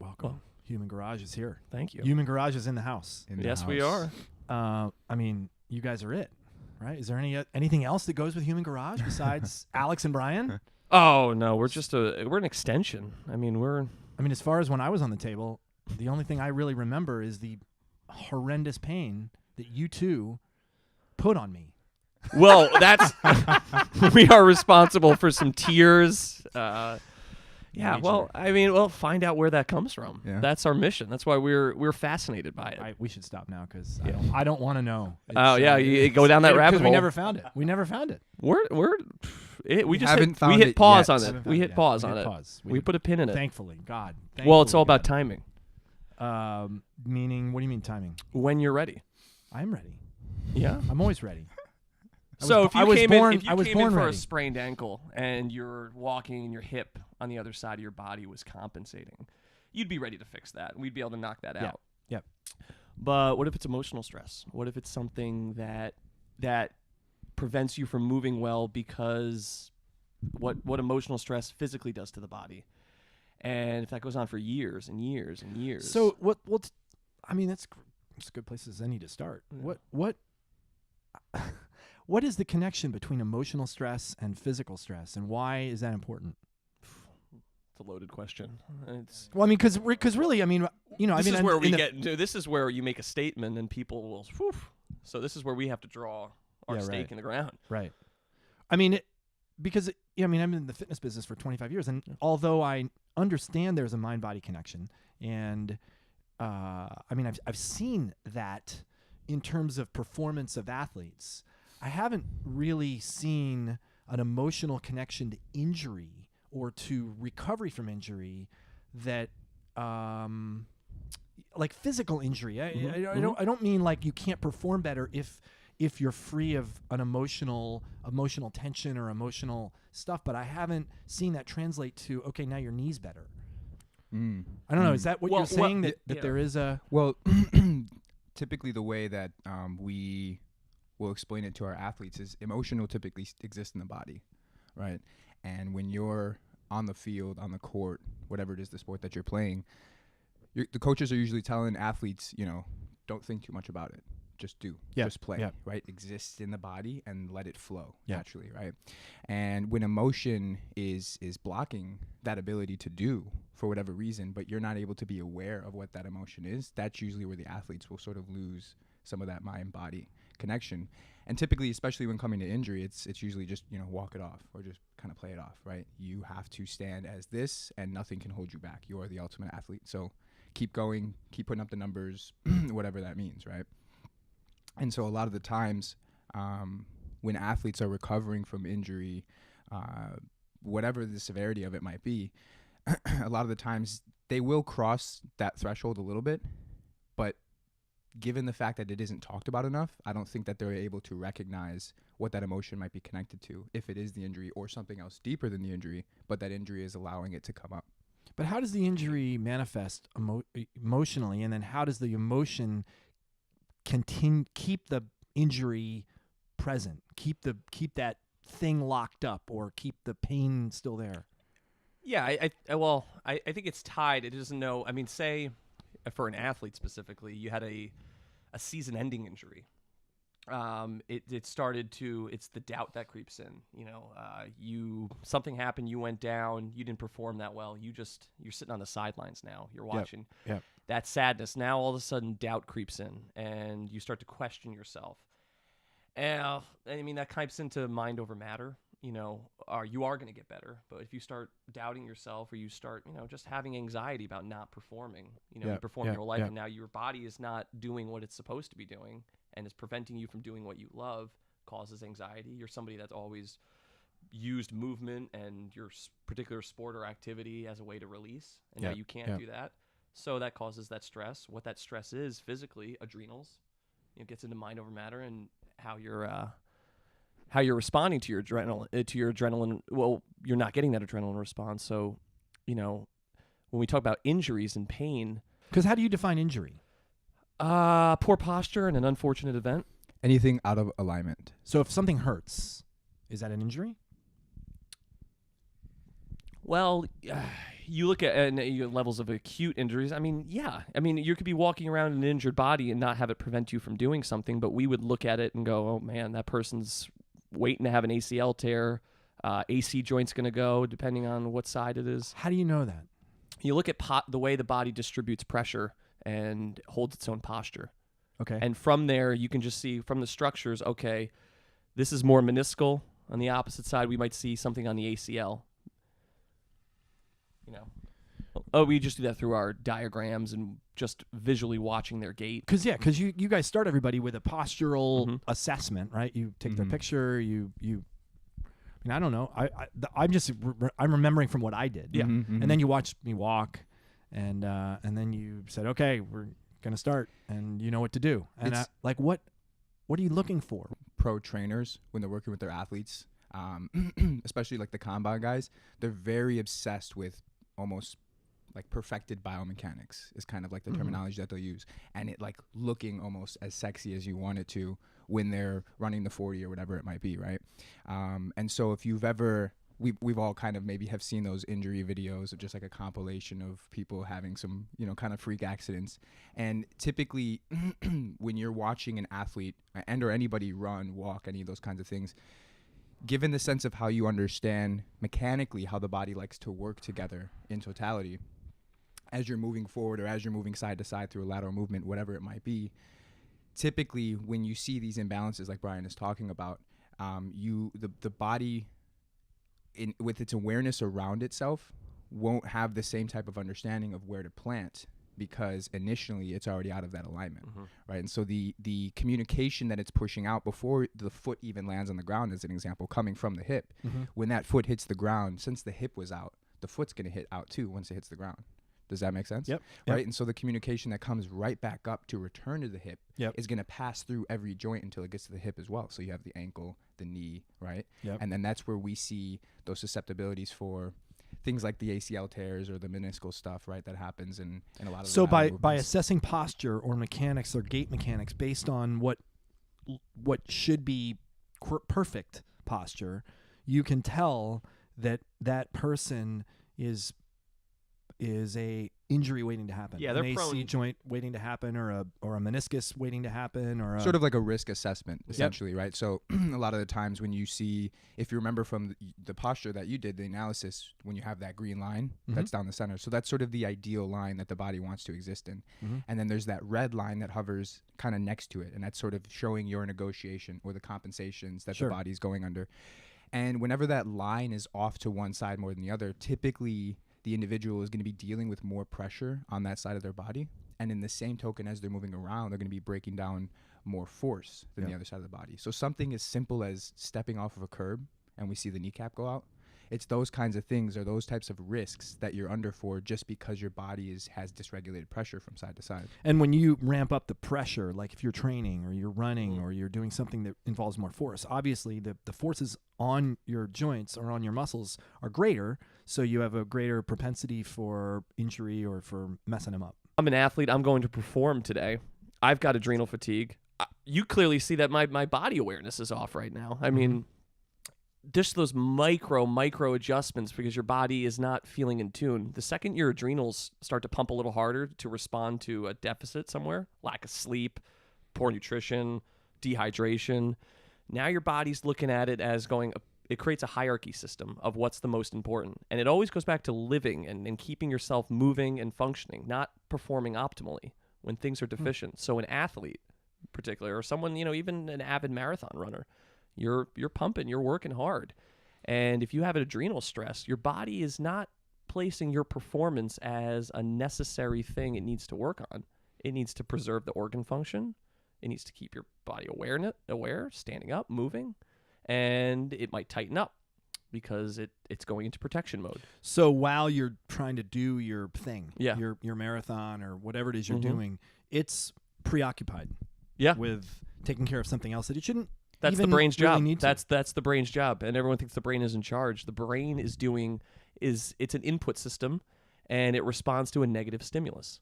Welcome. Well, Human Garage is here. thank you. Human Garage is in the house. Yes, we are. I mean, you guys are it, right? Is there anything else that goes with Human Garage besides Alex and Brian? Oh no, we're an extension. I mean, as far as when I was on the table, the only thing I really remember is the horrendous pain that you two put on me. Well, that's we are responsible for some tears. Find out where that comes from. Yeah. That's our mission. That's why we're fascinated by it. We should stop now because I don't want to know. You go down that rabbit hole. We never found it. We hit pause yet. on it. We hit pause on it. We put a pin in it. Thankfully, God. Well, it's all about timing. Meaning, what do you mean timing? When you're ready. I'm ready. Yeah, I'm always ready. So if you came in for ready. a sprained ankle and you're walking and your hip on the other side of your body was compensating, you'd be ready to fix that. We'd be able to knock that out. Yep. But what if it's emotional stress? What if it's something that prevents you from moving well because what emotional stress physically does to the body? And if that goes on for years and years and years. So that's a good place as any to start. Yeah. What is the connection between emotional stress and physical stress, and why is that important? It's a loaded question. Because really, this is where you make a statement and people will. Whew. So this is where we have to draw our stake in the ground. Right. I'm in the fitness business for 25 years, and although I understand there's a mind-body connection, and I've seen that in terms of performance of athletes. I haven't really seen an emotional connection to injury or to recovery from injury that, like physical injury. I don't mean like you can't perform better if you're free of an emotional tension or emotional stuff, but I haven't seen that translate to, okay, now your knee's better. I don't know. Is that what you're saying? That there is a... Well, typically the way that we will explain it to our athletes is emotional typically exists in the body, right? And when you're on the field, on the court, whatever it is, the sport that you're playing, the coaches are usually telling athletes, don't think too much about it. Just do. Just play, right? Exist in the body and let it flow naturally, right? And when emotion is blocking that ability to do for whatever reason, but you're not able to be aware of what that emotion is, that's usually where the athletes will sort of lose some of that mind-body connection. And typically, especially when coming to injury, it's usually just, walk it off or just kind of play it off, right? You have to stand as this and nothing can hold you back. You are the ultimate athlete. So keep going, keep putting up the numbers, whatever that means, right? And so a lot of the times when athletes are recovering from injury, whatever the severity of it might be, a lot of the times they will cross that threshold a little bit, but given the fact that it isn't talked about enough, I don't think that they're able to recognize what that emotion might be connected to, if it is the injury or something else deeper than the injury, but that injury is allowing it to come up. But how does the injury manifest emotionally, and then how does the emotion keep the injury present, keep that thing locked up, or keep the pain still there? Yeah, I think it's tied. It doesn't know. I mean, say for an athlete specifically, you had a season-ending injury. It started to. It's the doubt that creeps in. Something happened. You went down. You didn't perform that well. You're sitting on the sidelines now. You're watching. Yep. That sadness. Now all of a sudden, doubt creeps in, and you start to question yourself. And that creeps into mind over matter. You are going to get better, but if you start doubting yourself, or you start, just having anxiety about not performing, you perform your life, and now your body is not doing what it's supposed to be doing, and is preventing you from doing what you love, causes anxiety. You're somebody that's always used movement and your particular sport or activity as a way to release, and now you can't do that. So that causes that stress. What that stress is physically, adrenals, it gets into mind over matter, and how you're responding to your adrenaline. Well, you're not getting that adrenaline response. So, when we talk about injuries and pain, because how do you define injury? Poor posture and an unfortunate event. Anything out of alignment. So if something hurts, is that an injury? Well, You look at levels of acute injuries. I mean, yeah. I mean, you could be walking around an injured body and not have it prevent you from doing something, but we would look at it and go, oh, man, that person's waiting to have an ACL tear. AC joint's going to go, depending on what side it is. How do you know that? You look at the way the body distributes pressure and holds its own posture. Okay. And from there, you can just see from the structures, okay, this is more meniscal. On the opposite side, we might see something on the ACL. You know, oh, we just do that through our diagrams and just visually watching their gait. Because you guys start everybody with a postural assessment, right? You take their picture, you. I mean, I don't know. I'm remembering from what I did. Yeah. And then you watched me walk, and then you said, okay, we're gonna start, and you know what to do. And what are you looking for? Pro trainers, when they're working with their athletes, especially like the combine guys, they're very obsessed with almost like perfected biomechanics is kind of like the terminology that they'll use, and it like looking almost as sexy as you want it to when they're running the 40 or whatever it might be, right? And so if you've ever, we've all kind of maybe have seen those injury videos of just like a compilation of people having some, you know, kind of freak accidents. And typically when you're watching an athlete and or anybody run, walk, any of those kinds of things, given the sense of how you understand mechanically how the body likes to work together in totality, as you're moving forward or as you're moving side to side through a lateral movement, whatever it might be, typically when you see these imbalances like Brian is talking about, the body with its awareness around itself won't have the same type of understanding of where to plant, because initially it's already out of that alignment, right? And so the communication that it's pushing out before the foot even lands on the ground, as an example, coming from the hip, when that foot hits the ground, since the hip was out, the foot's going to hit out too once it hits the ground. Does that make sense? Yep. Right? And so the communication that comes right back up to return to the hip is going to pass through every joint until it gets to the hip as well. So you have the ankle, the knee, right? Yep. And then that's where we see those susceptibilities for things like the ACL tears or the meniscal stuff, right? That happens in a lot of So the by assessing posture or mechanics or gait mechanics based on what should be perfect posture, you can tell that person is a injury waiting to happen. Yeah, an they're AC prone. joint waiting to happen, or a meniscus waiting to happen, or sort of like a risk assessment, essentially, right? So a lot of the times when you see, if you remember from the posture that you did, the analysis, when you have that green line that's down the center, so that's sort of the ideal line that the body wants to exist in. And then there's that red line that hovers kind of next to it, and that's sort of showing your negotiation or the compensations that the body's going under. And whenever that line is off to one side more than the other, typically the individual is going to be dealing with more pressure on that side of their body. And in the same token, as they're moving around, they're going to be breaking down more force than the other side of the body. So something as simple as stepping off of a curb and we see the kneecap go out, it's those kinds of things or those types of risks that you're under for just because your body has dysregulated pressure from side to side. And when you ramp up the pressure, like if you're training or you're running or you're doing something that involves more force, obviously the forces on your joints or on your muscles are greater, so you have a greater propensity for injury or for messing them up. I'm an athlete. I'm going to perform today. I've got adrenal fatigue. You clearly see that my body awareness is off right now. I mean, just those micro adjustments because your body is not feeling in tune. The second your adrenals start to pump a little harder to respond to a deficit somewhere, lack of sleep, poor nutrition, dehydration, now your body's looking at it as going, it creates a hierarchy system of what's the most important. And it always goes back to living and keeping yourself moving and functioning, not performing optimally when things are deficient. So an athlete in particular, or someone, even an avid marathon runner, you're pumping, you're working hard. And if you have an adrenal stress, your body is not placing your performance as a necessary thing it needs to work on. It needs to preserve the organ function. It needs to keep your body aware, standing up, moving. And it might tighten up because it's going into protection mode. So while you're trying to do your thing, Yeah. your marathon or whatever it is you're doing, it's preoccupied Yeah. with taking care of something else that it shouldn't. That's the even brain's really job. need to. That's the brain's job. And everyone thinks the brain is in charge. The brain it's an input system, and it responds to a negative stimulus.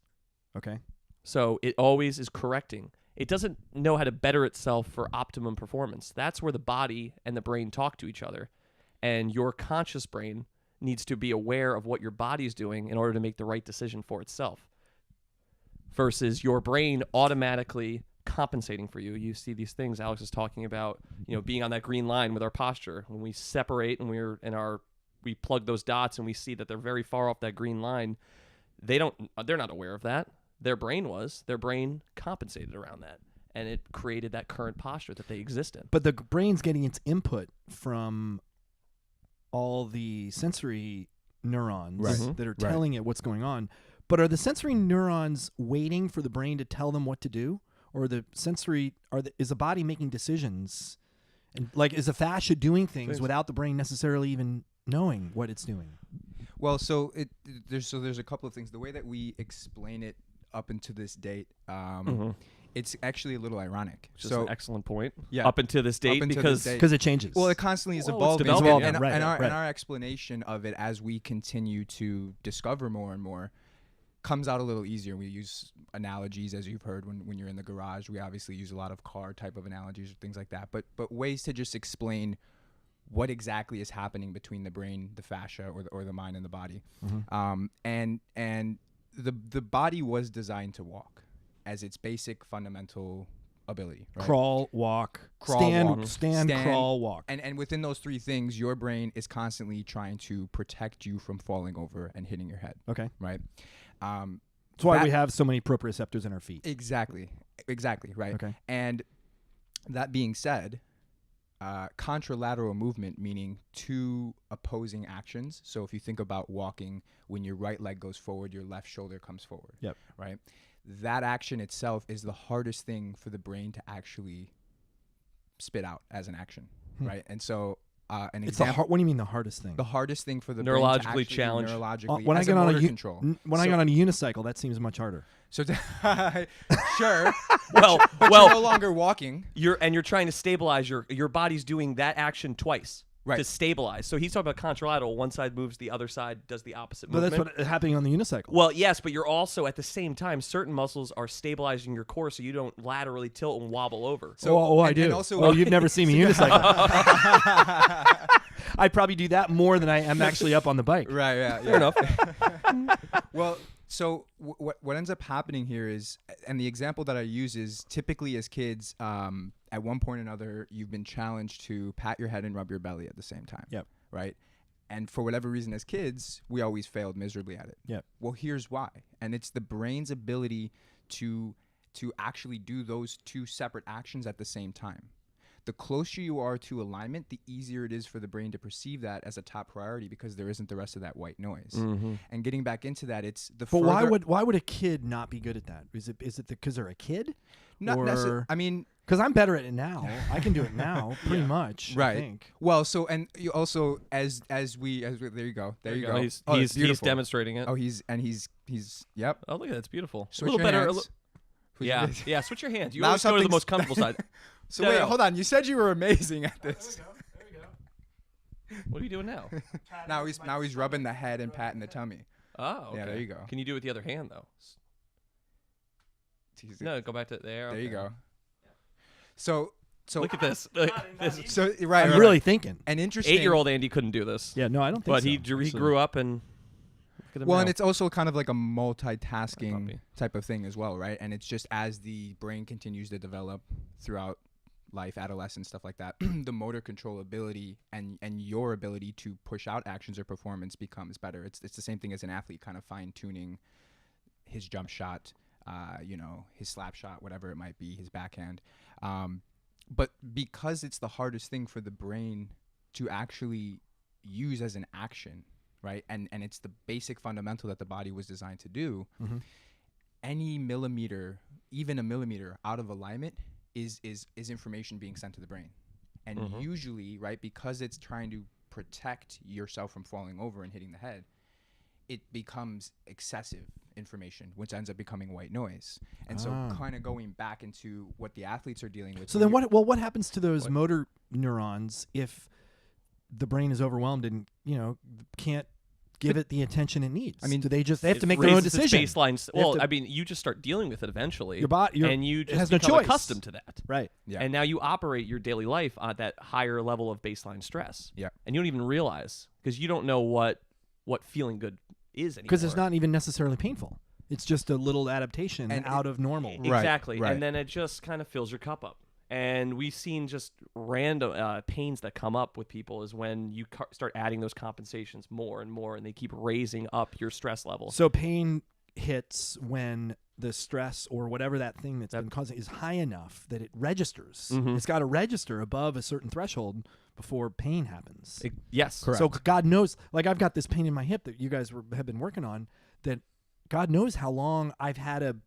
Okay. So it always is correcting. It doesn't know how to better itself for optimum performance. That's where the body and the brain talk to each other. And your conscious brain needs to be aware of what your body's doing in order to make the right decision for itself. Versus your brain automatically compensating for you. You see these things Alex is talking about, being on that green line with our posture. When we separate and we plug those dots and we see that they're very far off that green line, they're not aware of that. Their brain compensated around that, and it created that current posture that they exist in. But the brain's getting its input from all the sensory neurons that are telling it what's going on. But are the sensory neurons waiting for the brain to tell them what to do? Or is the body making decisions? And is the fascia doing things without the brain necessarily even knowing what it's doing? Well, there's a couple of things. The way that we explain it up until this date, it's actually a little ironic. Just an excellent point. Yeah. Up until this date, because it changes. Well, it constantly is evolving. It's developing. And our explanation of it as we continue to discover more and more comes out a little easier. We use analogies, as you've heard, when you're in the garage. We obviously use a lot of car type of analogies or things like that. But ways to just explain what exactly is happening between the brain, the fascia, or the mind and the body. And the body was designed to walk as its basic fundamental ability. Right? Crawl, walk, stand, crawl, walk. And within those three things, your brain is constantly trying to protect you from falling over and hitting your head. Okay. Right. That's why we have so many proprioceptors in our feet. Exactly. Right. Okay. And that being said, contralateral movement, meaning two opposing actions. So if you think about walking, when your right leg goes forward, your left shoulder comes forward. Yep. Right. That action itself is the hardest thing for the brain to actually spit out as an action. Right. And so an example. What do you mean the hardest thing? The hardest thing for the neurologically brain to challenged. Neurologically, when I get on when I get on a unicycle, that seems much harder. So sure. Well, but you're no longer walking. You're trying to stabilize your body's doing that action twice. Right. To stabilize. So he's talking about contralateral. One side moves, the other side does the opposite movement. But that's what's happening on the unicycle. Well, yes, but you're also at the same time, certain muscles are stabilizing your core so you don't laterally tilt and wobble over. So, I do. And also, you've never seen me unicycle. I probably do that more than I am actually up on the bike. Right, yeah. Fair enough. Well, so what ends up happening here is, and the example that I use is typically as kids, at one point or another, you've been challenged to pat your head and rub your belly at the same time. Yep. Right? And for whatever reason as kids, we always failed miserably at it. Yep. Well, here's why. And it's the brain's ability to actually do those two separate actions at the same time. The closer you are to alignment, the easier it is for the brain to perceive that as a top priority because there isn't the rest of that white noise. And getting back into that, it's the But why would a kid not be good at that? Is it because they're a kid? Not necessarily. I mean, because I'm better at it now. I can do it now, pretty much. Right. I think. Well, so and you also as we there you go. There you go. He's demonstrating it. Oh, he's yep. Oh, look at that. It's beautiful. Switch a little your better. hands. Yeah. Switch your hands. You Now always go to the most comfortable side. So wait, hold on. You said you were amazing at this. There we go. What are you doing now? now he's rubbing the head and patting the tummy. Oh, okay. Yeah, there you go. Can you do it with the other hand though? No, go back to there. There you go. So look at this. So right. I'm really thinking. An interesting 8-year-old Andy couldn't do this. Yeah, no, I don't think but so. he grew up and. Well, and it's also kind of like a multitasking type of thing as well, right? And it's just as the brain continues to develop throughout life, adolescence, stuff like that, the motor control ability and your ability to push out actions or performance becomes better. It's the same thing as an athlete kind of fine-tuning his jump shot, his slap shot, whatever it might be, his backhand. But because it's the hardest thing for the brain to actually use as an action, right? And it's the basic fundamental that the body was designed to do. Any millimeter, even a millimeter out of alignment is information being sent to the brain. And usually, right, because it's trying to protect yourself from falling over and hitting the head, it becomes excessive information, which ends up becoming white noise. And so kind of going back into what the athletes are dealing with. So then what happens to those motor neurons if the brain is overwhelmed and, can't give it the attention it needs? I mean, they have to make their own decision. I mean, you just start dealing with it eventually. Your body, and you just has become no choice. Accustomed to that. Right. Yeah. And now you operate your daily life at that higher level of baseline stress. Yeah. And you don't even realize because you don't know what what feeling good is anymore. Because it's not even necessarily painful. It's just a little adaptation And out of normal. Exactly. Right. And then it just kind of fills your cup up. And we've seen just random pains that come up with people is when you start adding those compensations more and more, and they keep raising up your stress level. So pain hits when the stress or whatever that thing that's been causing is high enough that it registers. It's got to register above a certain threshold before pain happens. Yes. Correct. So God knows, like I've got this pain in my hip that you guys have been working on, that God knows how long I've had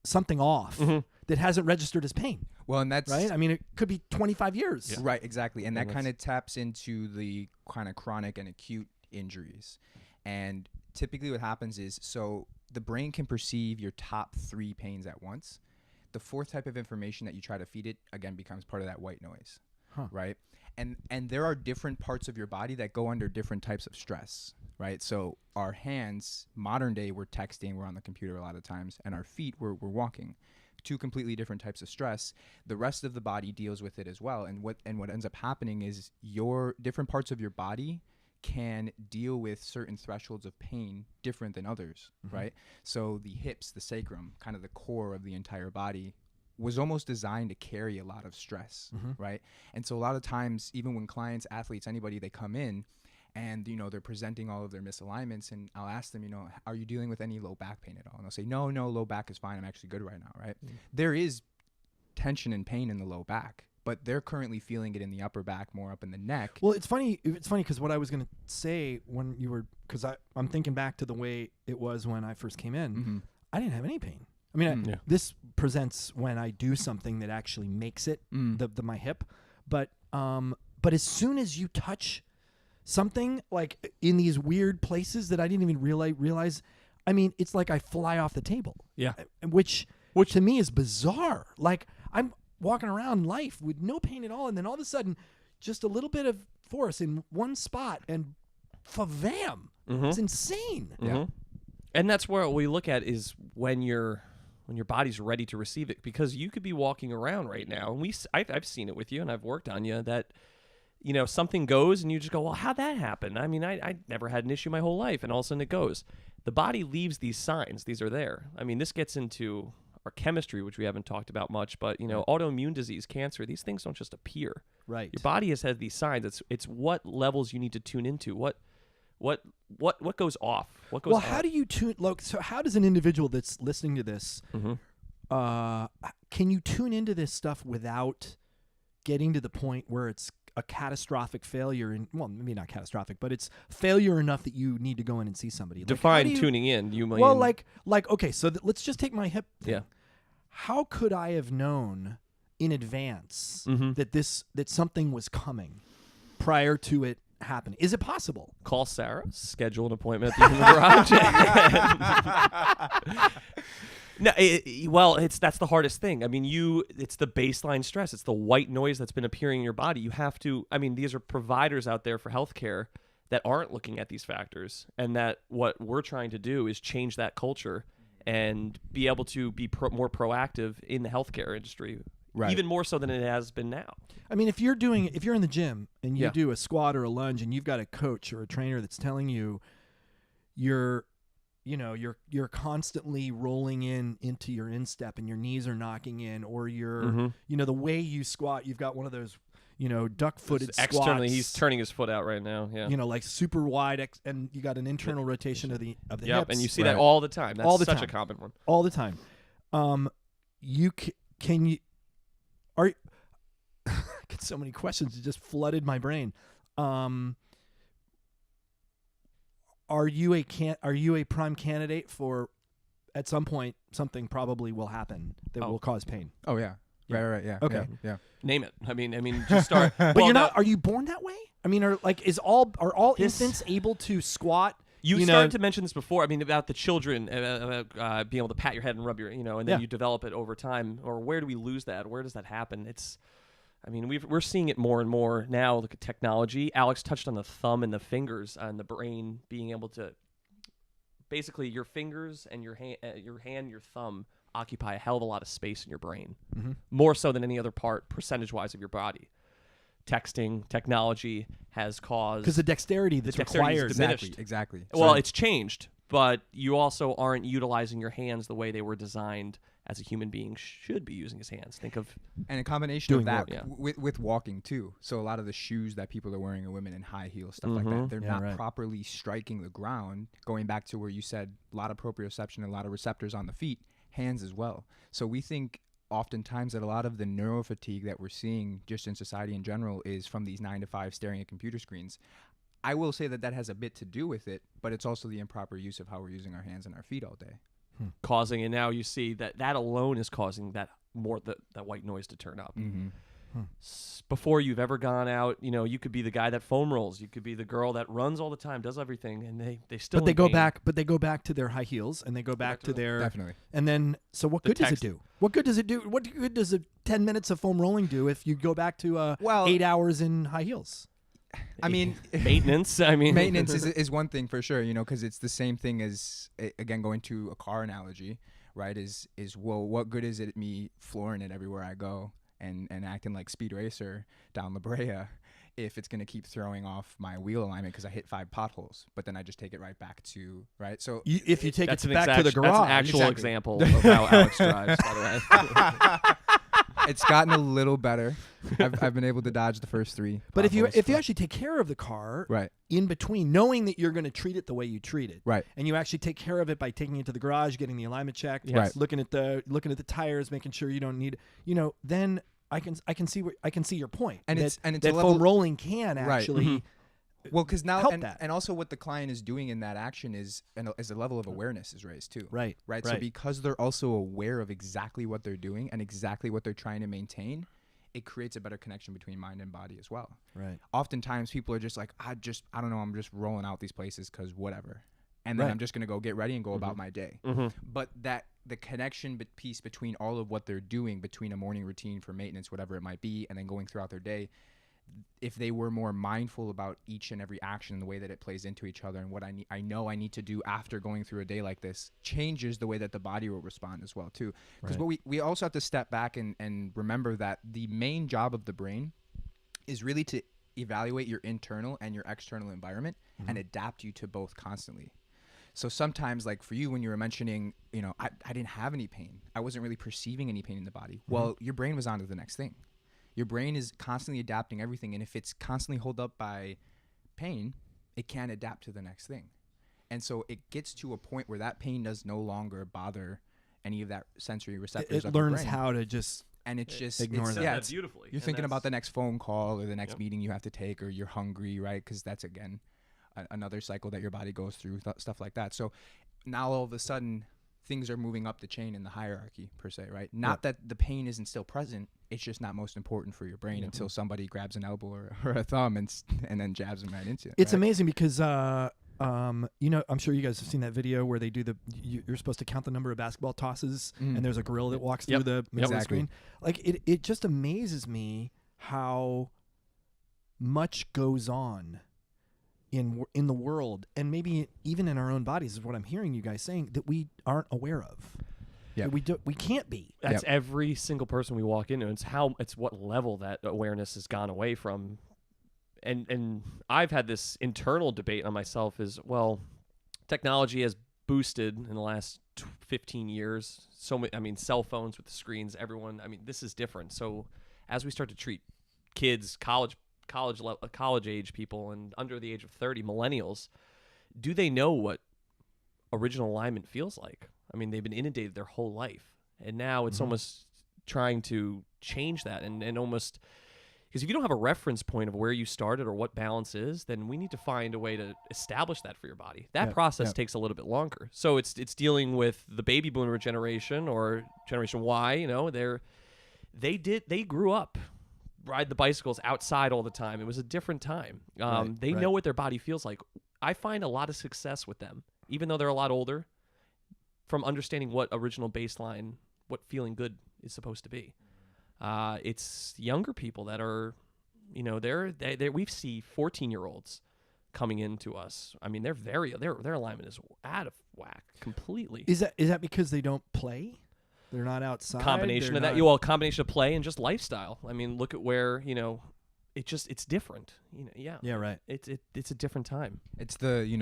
something off that hasn't registered as pain. Well, and that's right. I mean, it could be 25 years. Yeah. Right, exactly. And that kind of taps into the kind of chronic and acute injuries. And typically what happens is, so the brain can perceive your top 3 pains at once. The 4th type of information that you try to feed it, again, becomes part of that white noise, right? And there are different parts of your body that go under different types of stress, right? So our hands, modern day, we're texting, we're on the computer a lot of times, and our feet, we're walking. 2 completely different types of stress. The rest of the body deals with it as well. And what ends up happening is your different parts of your body can deal with certain thresholds of pain different than others, right? So the hips, the sacrum, kind of the core of the entire body, was almost designed to carry a lot of stress, right? And so a lot of times, even when clients, athletes, anybody, they come in and, you know, they're presenting all of their misalignments, and I'll ask them, you know, are you dealing with any low back pain at all? And they'll say, no, low back is fine. I'm actually good right now, right? There is tension and pain in the low back, but they're currently feeling it in the upper back, more up in the neck. Well, it's funny. It's funny because what I was going to say when you were, because I'm thinking back to the way it was when I first came in. I didn't have any pain. I mean, this presents when I do something that actually makes it my hip, but as soon as you touch something like in these weird places that I didn't even realize, I mean, it's like I fly off the table. Yeah, which to me is bizarre. Like I'm walking around life with no pain at all, and then all of a sudden, just a little bit of force in one spot, and favam, it's insane. Yeah, and that's where we look at is when your body's ready to receive it, because you could be walking around right now, and I've seen it with you, and I've worked on you that, you know, something goes and you just go, well, how'd that happen? I mean, I never had an issue my whole life, and all of a sudden it goes. The body leaves these signs. These are there. I mean, this gets into our chemistry, which we haven't talked about much, but, you know, autoimmune disease, cancer, these things don't just appear. Right. Your body has had these signs. It's what levels you need to tune into. What goes off? What goes Well, how do you tune? Look, so how does an individual that's listening to this, can you tune into this stuff without getting to the point where it's a catastrophic failure? Well, maybe not catastrophic, but it's failure enough that you need to go in and see somebody. Like, Define tuning in. You mean? Well, like okay, so let's just take my hip thing. Yeah. How could I have known in advance that something was coming prior to it happening? Is it possible? Call Sarah, schedule an appointment at the garage. No, that's the hardest thing. I mean, it's the baseline stress. It's the white noise that's been appearing in your body. You have to, I mean, these are providers out there for healthcare that aren't looking at these factors, and that what we're trying to do is change that culture and be able to be more proactive in the healthcare industry. Right. Even more so than it has been now. I mean, if you're in the gym and you do a squat or a lunge, and you've got a coach or a trainer that's telling you you're constantly rolling into your instep and your knees are knocking in, or you're the way you squat, you've got one of those duck-footed squats. Externally, he's turning his foot out right now. Yeah, like super wide, and you got an internal rotation of the hips. And you see that all the time. That's such a common one. All the time. I get so many questions. It just flooded my brain. Are you a prime candidate for, at some point, something probably will happen that will cause pain? Oh yeah. Right. Yeah. Okay. Yeah. Name it. I mean, just start. But you're not. Are you born that way? I mean, are all infants able to squat? You started to mention this before. I mean, about the children being able to pat your head and rub your, and then you develop it over time. Or where do we lose that? Where does that happen? We're seeing it more and more now. Look at technology. Alex touched on the thumb and the fingers and the brain being able to, basically, your fingers and your hand, your thumb occupy a hell of a lot of space in your brain, more so than any other part, percentage-wise, of your body. texting, technology has caused Because the dexterity that's dexterity is required. diminished. Exactly. Well, So- it's changed, but you also aren't utilizing your hands the way they were designed as a human being should be using his hands. Think of and a combination Doing of that work. Yeah. with walking too. So a lot of the shoes that people are wearing are women in high heels, stuff like Mhm. that. They're Yeah, not right. properly striking the ground. Going back to where you said a lot of proprioception and a lot of receptors on the feet, hands as well. So we think oftentimes that a lot of the neurofatigue that we're seeing just in society in general is from these 9 to 5 staring at computer screens. I will say that has a bit to do with it, but it's also the improper use of how we're using our hands and our feet all day. causing, and now you see that alone is causing that white noise to turn up. Mm-hmm. Before you've ever gone out, you could be the guy that foam rolls, you could be the girl that runs all the time, does everything, and they still. But they in go pain. back. But they go back to their high heels, and they go back to their. Definitely. And then, so what The good does it text- do? What good does it do? What good does 10 minutes of foam rolling do if you go back to Well- 8 hours in high heels? I mean, maintenance. I mean, maintenance is one thing for sure, because it's the same thing as, again, going to a car analogy, right? Is well, what good is it me flooring it everywhere I go and acting like Speed Racer down La Brea if it's going to keep throwing off my wheel alignment because I hit 5 potholes, but then I just take it right back to, right? So If you take that's it an back to the That's garage, an actual Exactly. example of how Alex drives, by the way. it's gotten a little better. I've been able to dodge the first 3. but if you potholes, actually take care of the car right, in between, knowing that you're going to treat it the way you treat it, right, and you actually take care of it by taking it to the garage, getting the alignment checked, Yes. Right. looking at the tires, making sure you don't need, then I can see your point. And that, it's a that level- foam rolling can Right. actually Mhm. well, because now help and, that. and also what the client is doing in that action is a level of awareness is raised too. right. Right. So because they're also aware of exactly what they're doing and exactly what they're trying to maintain, it creates a better connection between mind and body as well. Right. Oftentimes people are just like, I don't know, I'm just rolling out these places because whatever. And then Right. I'm just going to go get ready and go about my day. Mhm. But the connection piece between all of what they're doing, between a morning routine for maintenance, whatever it might be, and then going throughout their day, if they were more mindful about each and every action and the way that it plays into each other and what I need to do after going through a day like this, changes the way that the body will respond as well too. Because Right. what we also have to step back and remember that the main job of the brain is really to evaluate your internal and your external environment and adapt you to both constantly. So sometimes, like for you, when you were mentioning, I didn't have any pain. I wasn't really perceiving any pain in the body. Well, your brain was on to the next thing. Your brain is constantly adapting everything. And if it's constantly held up by pain, it can adapt to the next thing. And so it gets to a point where that pain does no longer bother any of that sensory receptors It of your learns brain. how to just And it's just, ignore it's, that. yeah, That it's, beautifully. you're And thinking about that's- the next phone call or the next Yep. meeting you have to take, or you're hungry, right? Because that's, again, another cycle that your body goes through, stuff like that. So now all of a sudden things are moving up the chain in the hierarchy per se, right? Not that the pain isn't still present. It's just not most important for your brain until somebody grabs an elbow or a thumb and then jabs them right into it. It's right? amazing because I'm sure you guys have seen that video where they do you're supposed to count the number of basketball tosses Mm. and there's a gorilla that walks Yep. through the middle of the Exactly. screen. Like it just amazes me how much goes on in the world, and maybe even in our own bodies, is what I'm hearing you guys saying, that we aren't aware of. Yeah. That we can't be. That's every single person we walk into. It's what level that awareness has gone away from. And I've had this internal debate on myself is, well, technology has boosted in the last 15 years. So many, cell phones with the screens, everyone, this is different. So as we start to treat kids, college age people and under the age of 30, millennials, do they know what original alignment feels like? They've been inundated their whole life, and now it's almost trying to change that and almost, because if you don't have a reference point of where you started or what balance is, then we need to find a way to establish that for your body. That Yeah, process yeah. takes a little bit longer. So it's dealing with the baby boomer generation or Generation Y. They grew up ride the bicycles outside all the time. It was a different time. They know what their body feels like. I find a lot of success with them, even though they're a lot older, from understanding what original baseline, what feeling good is supposed to be. It's younger people that are, we see 14-year-olds coming into us. Their alignment is out of whack completely. Is that because they don't play? They're not outside. Combination They're of that. not- Combination of play and just lifestyle. Look at where, it's different. Yeah. Yeah, right. It's a different time. It's the, you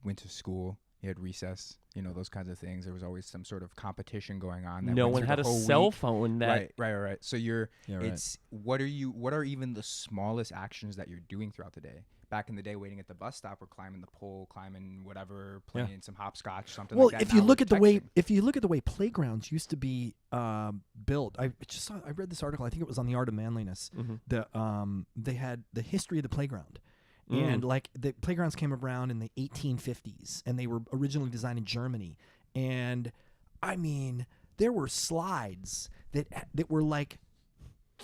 went to school, you had recess, those kinds of things. There was always some sort of competition going on. No one had a cell phone that. Right. So right. it's, what are even the smallest actions that you're doing throughout the day? Back in the day, waiting at the bus stop, or climbing the pole, climbing whatever, playing some hopscotch, something like that. Well, if you look at the way playgrounds used to be built, I read this article. I think it was on The Art of Manliness. Mm-hmm. They had the history of the playground, and like the playgrounds came around in the 1850s, and they were originally designed in Germany. And I mean, there were slides that were like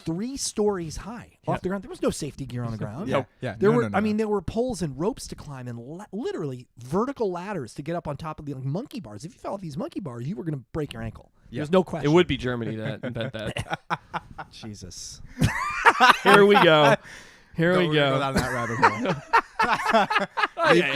3 stories high off the ground. There was no safety gear on the ground. There were poles and ropes to climb, and literally vertical ladders to get up on top of the monkey bars. If you fell off these monkey bars, you were going to break your ankle. There's no question. It would be Germany that invented that. Jesus. Here we go. Here we Go go. down that rabbit hole.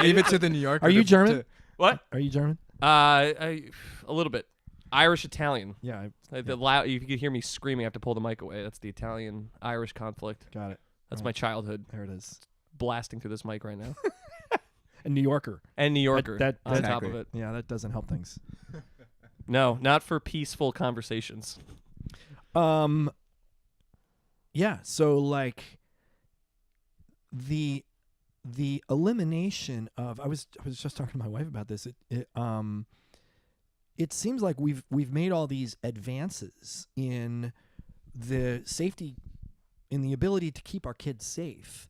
Leave it to the New Yorker. Are you German? What? Are you German? A little bit. Irish Italian. Yeah. You can hear me screaming. I have to pull the mic away. That's the Italian-Irish conflict. Got it. That's my childhood. There it is. Blasting through this mic right now. And New Yorker. And New Yorker That on top of it. Yeah, that doesn't help things. No, not for peaceful conversations. Yeah, so like the elimination of I was just talking to my wife about this. It seems like we've made all these advances in the safety, in the ability to keep our kids safe.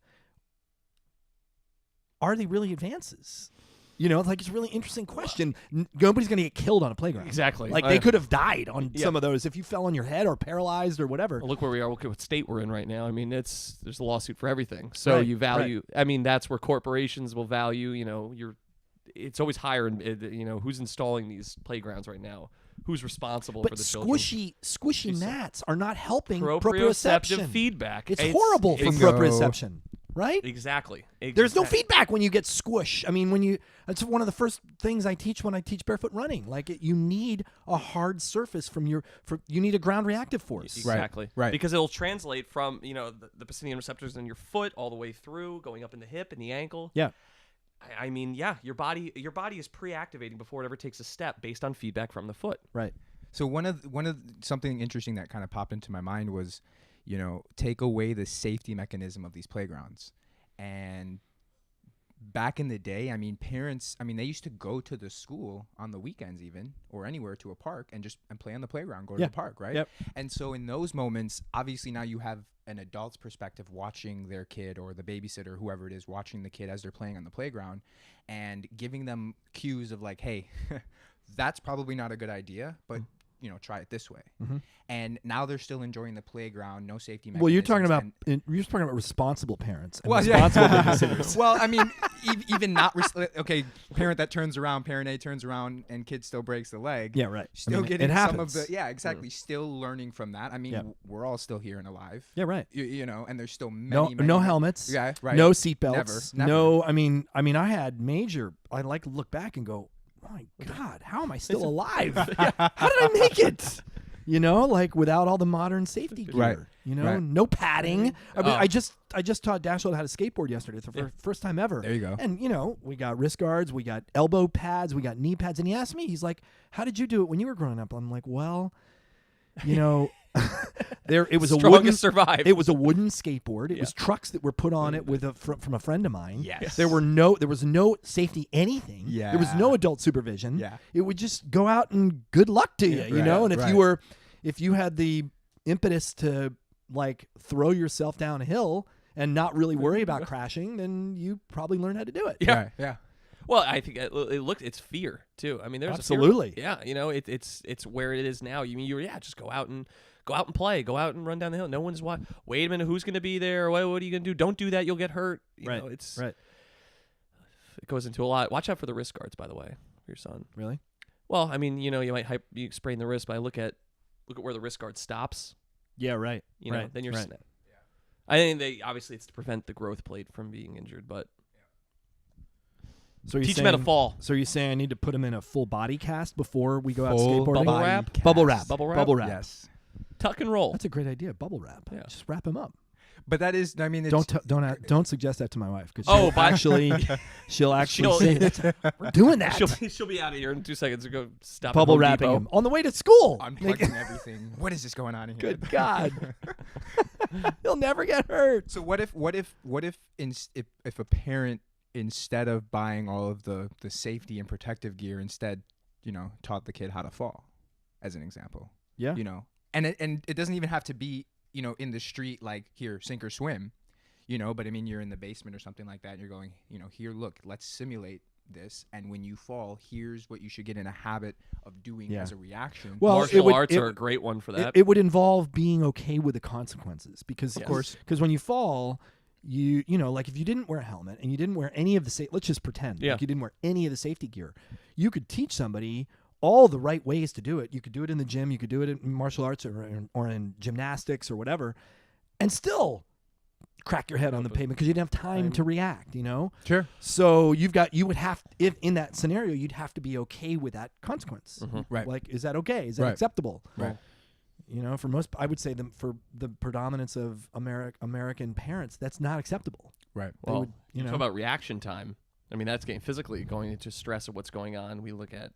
Are they really advances? It's a really interesting question. Nobody's going to get killed on a playground. Exactly. Like they could have died on some of those if you fell on your head or paralyzed or whatever. Well, look where we are. Look at what state we're in right now. I mean, there's a lawsuit for everything. So you value. Right. I mean, that's where corporations will value. It's always higher. Who's installing these playgrounds right now? Who's responsible for the children? Squishy mats are not helping proprioceptive feedback. It's horrible for proprioception. Right? Exactly. There's no feedback when you get squish. I mean, that's one of the first things I teach when I teach barefoot running. Like you need a hard surface you need a ground reactive force. Exactly. Right. Because it'll translate from, the Pacinian receptors in your foot all the way through, going up in the hip and the ankle. Yeah. I mean, your body is pre-activating before it ever takes a step based on feedback from the foot. Right. So one of something interesting that kind of popped into my mind was, take away the safety mechanism of these playgrounds. And back in the day, I mean, parents, they used to go to the school on the weekends even, or anywhere, to a park and play on the playground, go to the park, right? Yep. And so in those moments, obviously now you have an adult's perspective watching their kid, or the babysitter, whoever it is, watching the kid as they're playing on the playground and giving them cues of like, hey, that's probably not a good idea, but try it this way. Mm-hmm. And now they're still enjoying the playground, no safety mechanisms. Well, you're talking about responsible parents and responsible babysitters. Well, I mean, even not parent that turns around, parent A turns around, and kid still breaks the leg. Yeah, right. Still getting some of the exactly. Still learning from that. I mean, we're all still here and alive. Yeah, right. And there's still many no helmets. Yeah, right. No seatbelts. Never. No. I mean, I had major. I like to look back and go, my God, how am I still alive? How did I make it? Like without all the modern safety gear. Right. No padding. I mean, I just taught Dashiell how to skateboard yesterday. It's the first time ever. There you go. And we got wrist guards, we got elbow pads, we got knee pads. And he asked me, he's like, "How did you do it when you were growing up?" I'm like, "Well, it was Strongest survive. It was a wooden skateboard. It was trucks that were put on it from a friend of mine. Yes. There was no safety anything. Yeah. There was no adult supervision. Yeah. It would just go out and good luck to you, And if you had the impetus to like throw yourself down a hill and not really worry about crashing, then you probably learned how to do it. Yeah. Right. Yeah. Well, I think it's fear too. I mean, there's absolutely. A fear. Yeah, it's where it is now. You mean just go out and play, go out and run down the hill. No one's wait a minute, who's going to be there? What are you going to do? Don't do that, you'll get hurt. You know, it's right. It goes into a lot. Watch out for the wrist guards, by the way, for your son. Really? Well, I mean, you might you sprain the wrist, but look at where the wrist guard stops. Yeah, right. Then you're snap. Yeah. I think obviously it's to prevent the growth plate from being injured, but so teach him how to fall. So you're saying I need to put him in a full body cast before we go out Full skateboarding? Bubble wrap. Bubble wrap. Yes. Tuck and roll. That's a great idea. Bubble wrap. Yeah. Just wrap him up. But that is, I mean, it's, Don't suggest that to my wife because Oh, but- she'll actually say that we're doing that. She'll be out of here in 2 seconds. Go stop. at Bubble Home wrapping Depot. him on the way to school. unplugging everything. What is this going on in here? Good God. He'll never get hurt. So what if a parent, instead of buying all of the safety and protective gear, instead, taught the kid how to fall, as an example? Yeah. And it doesn't even have to be, in the street, like, here, sink or swim, but I mean, you're in the basement or something like that, and you're going, here, look, let's simulate this, and when you fall, here's what you should get in a habit of doing as a reaction. Well, Martial arts are a great one for that. It would involve being okay with the consequences because, Yes. of course, when you fall, you like if you didn't wear a helmet and you didn't wear any of the let's just pretend like you didn't wear any of the safety gear, you could teach somebody all the right ways to do it. You could do it in the gym, you could do it in martial arts or in gymnastics or whatever, and still crack your head on the pavement because you didn't have time to react, Sure. So you would have, if in that scenario, you'd have to be okay with that consequence. Right. Like, is that okay? Is that acceptable? Right. For most, I would say for the predominance of American parents, that's not acceptable. Right. Well, you talk about reaction time. I mean, that's getting physically going into stress of what's going on. We look at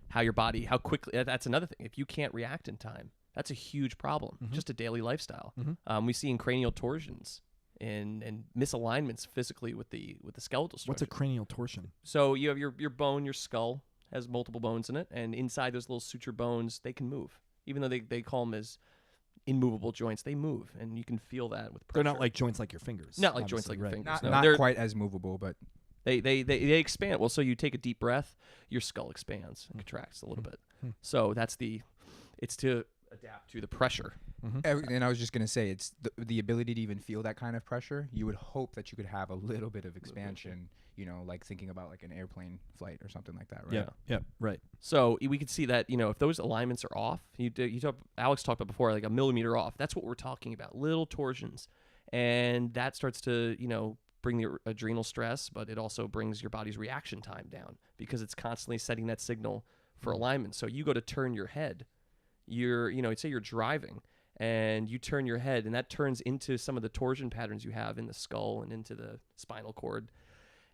how your body, how quickly. That's another thing. If you can't react in time, that's a huge problem. Just a daily lifestyle. We see in cranial torsions and misalignments physically with the skeletal structure. What's a cranial torsion? So you have your bone, your skull has multiple bones in it, and inside those little suture bones, they can move. Even though they call them as immovable joints, they move, and you can feel that with pressure. They're not like joints like your fingers. Not like joints like your fingers. Not quite as movable, but they expand. Well, so you take a deep breath, your skull expands and contracts a little bit. So it's to adapt to the pressure. And I was just gonna say, it's the ability to even feel that kind of pressure. You would hope that you could have a little bit of expansion. Like thinking about like an airplane flight or something like that, right? Yeah. Right. So we could see that, if those alignments are off, Alex talked about before, like a millimeter off. That's what we're talking about, little torsions, and that starts to, bring the adrenal stress, but it also brings your body's reaction time down because it's constantly setting that signal for alignment. So you go to turn your head, say you're driving and you turn your head, and that turns into some of the torsion patterns you have in the skull and into the spinal cord.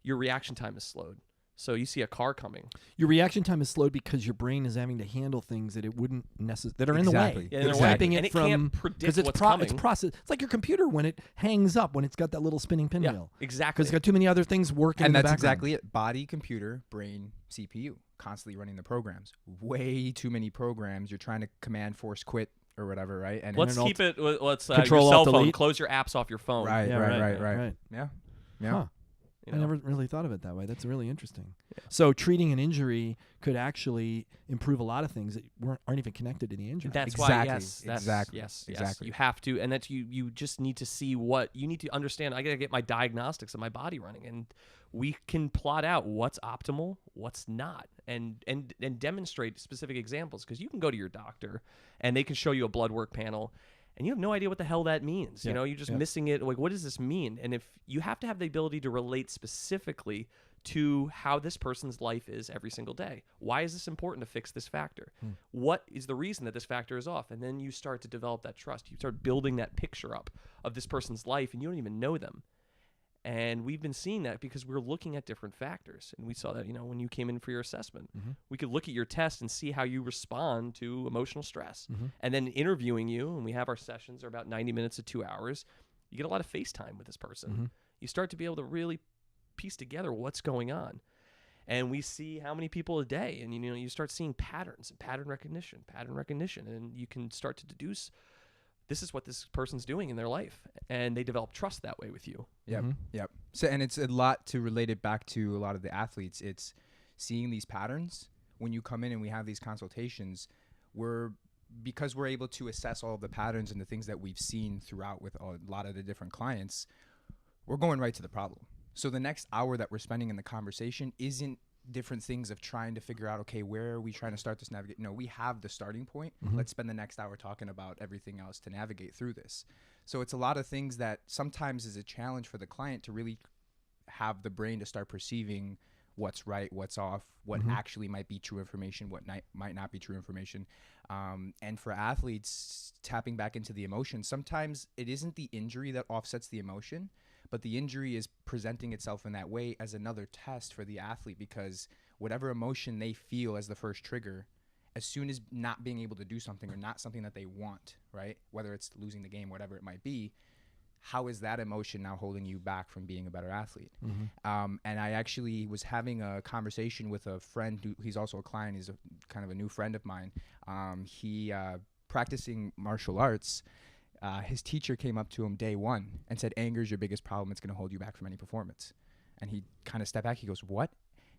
Your reaction time is slowed. So you see a car coming. Your reaction time is slowed because your brain is having to handle things that it wouldn't that are in the way. Yeah, It's they're keeping and it it can't from predict it's what's coming. It's process. It's like your computer when it hangs up when it's got that little spinning pinwheel. Exactly. Because it's got too many other things working. And in the that's background. exactly it. Body, computer, brain, CPU, constantly running the programs. Way too many programs. You're trying to command, force, quit, or whatever, right? And Let's keep it. Let's Control, your cell Alt, phone. Delete. Close your apps off your phone. Right. Right. Yeah. Huh. You I know? never really thought of it that way. That's really interesting. Yeah. So treating an injury could actually improve a lot of things that aren't even connected to the injury. That's Exactly. why, yes, Exactly. yes, Exactly. you have to, and that's you just need to see what you need to understand. I gotta get my diagnostics of my body running, and we can plot out what's optimal, what's not, and demonstrate specific examples, because you can go to your doctor and they can show you a blood work panel, and you have no idea what the hell that means. Yeah. You're just missing it. Like, what does this mean? And if you have to have the ability to relate specifically to how this person's life is every single day. Why is this important to fix this factor? What is the reason that this factor is off? And then you start to develop that trust. You start building that picture up of this person's life, and you don't even know them. And we've been seeing that because we're looking at different factors. And we saw that, when you came in for your assessment, we could look at your test and see how you respond to emotional stress. And then interviewing you, and we have our sessions are about 90 minutes to 2 hours. You get a lot of FaceTime with this person. You start to be able to really piece together what's going on. And we see how many people a day. And, you start seeing patterns and pattern recognition. And you can start to deduce this is what this person's doing in their life, and they develop trust that way with you. Yep. So, and it's a lot to relate it back to a lot of the athletes. It's seeing these patterns when you come in and we have these consultations. Because we're able to assess all of the patterns and the things that we've seen throughout with a lot of the different clients, we're going right to the problem. So the next hour that we're spending in the conversation isn't different things of trying to figure out, okay, where are we trying to start this navigate? No, we have the starting point. Let's spend the next hour talking about everything else to navigate through this. So it's a lot of things that sometimes is a challenge for the client to really have the brain to start perceiving what's right, what's off, what actually might be true information, what might not be true information. And for athletes, tapping back into the emotion, sometimes it isn't the injury that offsets the emotion, but the injury is presenting itself in that way as another test for the athlete, because whatever emotion they feel as the first trigger, as soon as not being able to do something or not something that they want, right? Whether it's losing the game, whatever it might be, how is that emotion now holding you back from being a better athlete? And I actually was having a conversation with a friend he's also a client. He's kind of a new friend of mine. He practicing martial arts. His teacher came up to him day one and said, anger is your biggest problem. It's going to hold you back from any performance. And he kind of stepped back. He goes, what?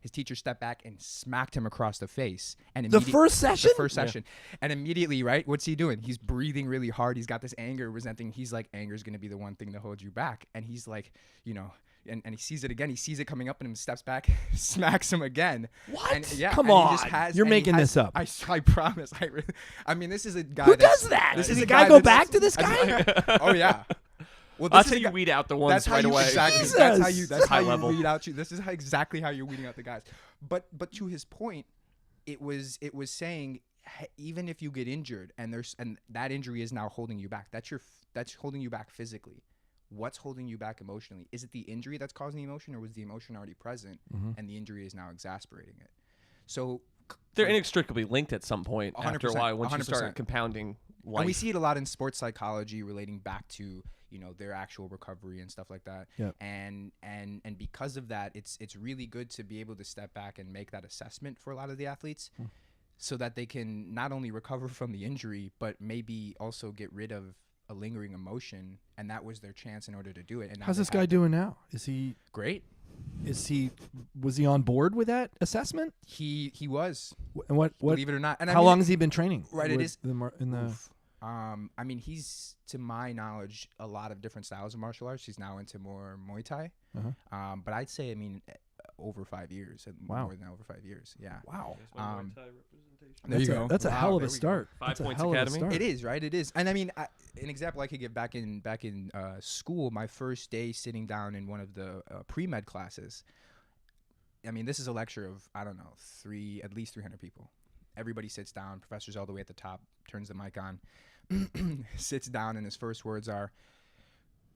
His teacher stepped back and smacked him across the face. And The first session? The first session. And immediately, right, what's he doing? He's breathing really hard. He's got this anger, resenting. He's like, anger is going to be the one thing to hold you back. And he's like, you know, and he sees it again. He sees it coming up and him steps back, smacks him again. What? And, yeah, Come and on. he just has, You're and he making has- this up. I promise. I mean, this is a guy Who that's- does that? This Does is the a guy guy go that's- back to this guy? Oh, yeah. Well, That's this how is a you guy- weed out the ones right you, away. Exactly. Jesus. That's how High you level. weed out. This is exactly how you're weeding out the guys. But to his point, it was saying, even if you get injured and that injury is now holding you back, that's holding you back physically. What's holding you back emotionally? Is it the injury that's causing the emotion, or was the emotion already present and the injury is now exacerbating it? So They're inextricably linked at some point after a 100%, while once you start 100%. compounding life. And we see it a lot in sports psychology relating back to, you know, their actual recovery and stuff like that. Yep. And because of that, it's really good to be able to step back and make that assessment for a lot of the athletes so that they can not only recover from the injury, but maybe also get rid of a lingering emotion. And that was their chance in order to do it. And now How's they this guy have it. doing now? Is he Great. was he on board with that assessment? He was, And what believe it or not. And how long has he been training? Right, it with is- in the Oof. I mean, he's, to my knowledge, a lot of different styles of martial arts. He's now into more Muay Thai. But I'd say, I mean, over 5 years. Wow. More than over 5 years. Yeah. wow. There you go. That's a Wow, hell of there a we go. start. 5 That's a Points hell of a Academy? start. It is, right? It is. And I mean, an example I could give back in school, my first day sitting down in one of the pre-med classes. I mean, this is a lecture of, I don't know, at least 300 people. Everybody sits down. Professor's all the way at the top, turns the mic on, sits down, and his first words are,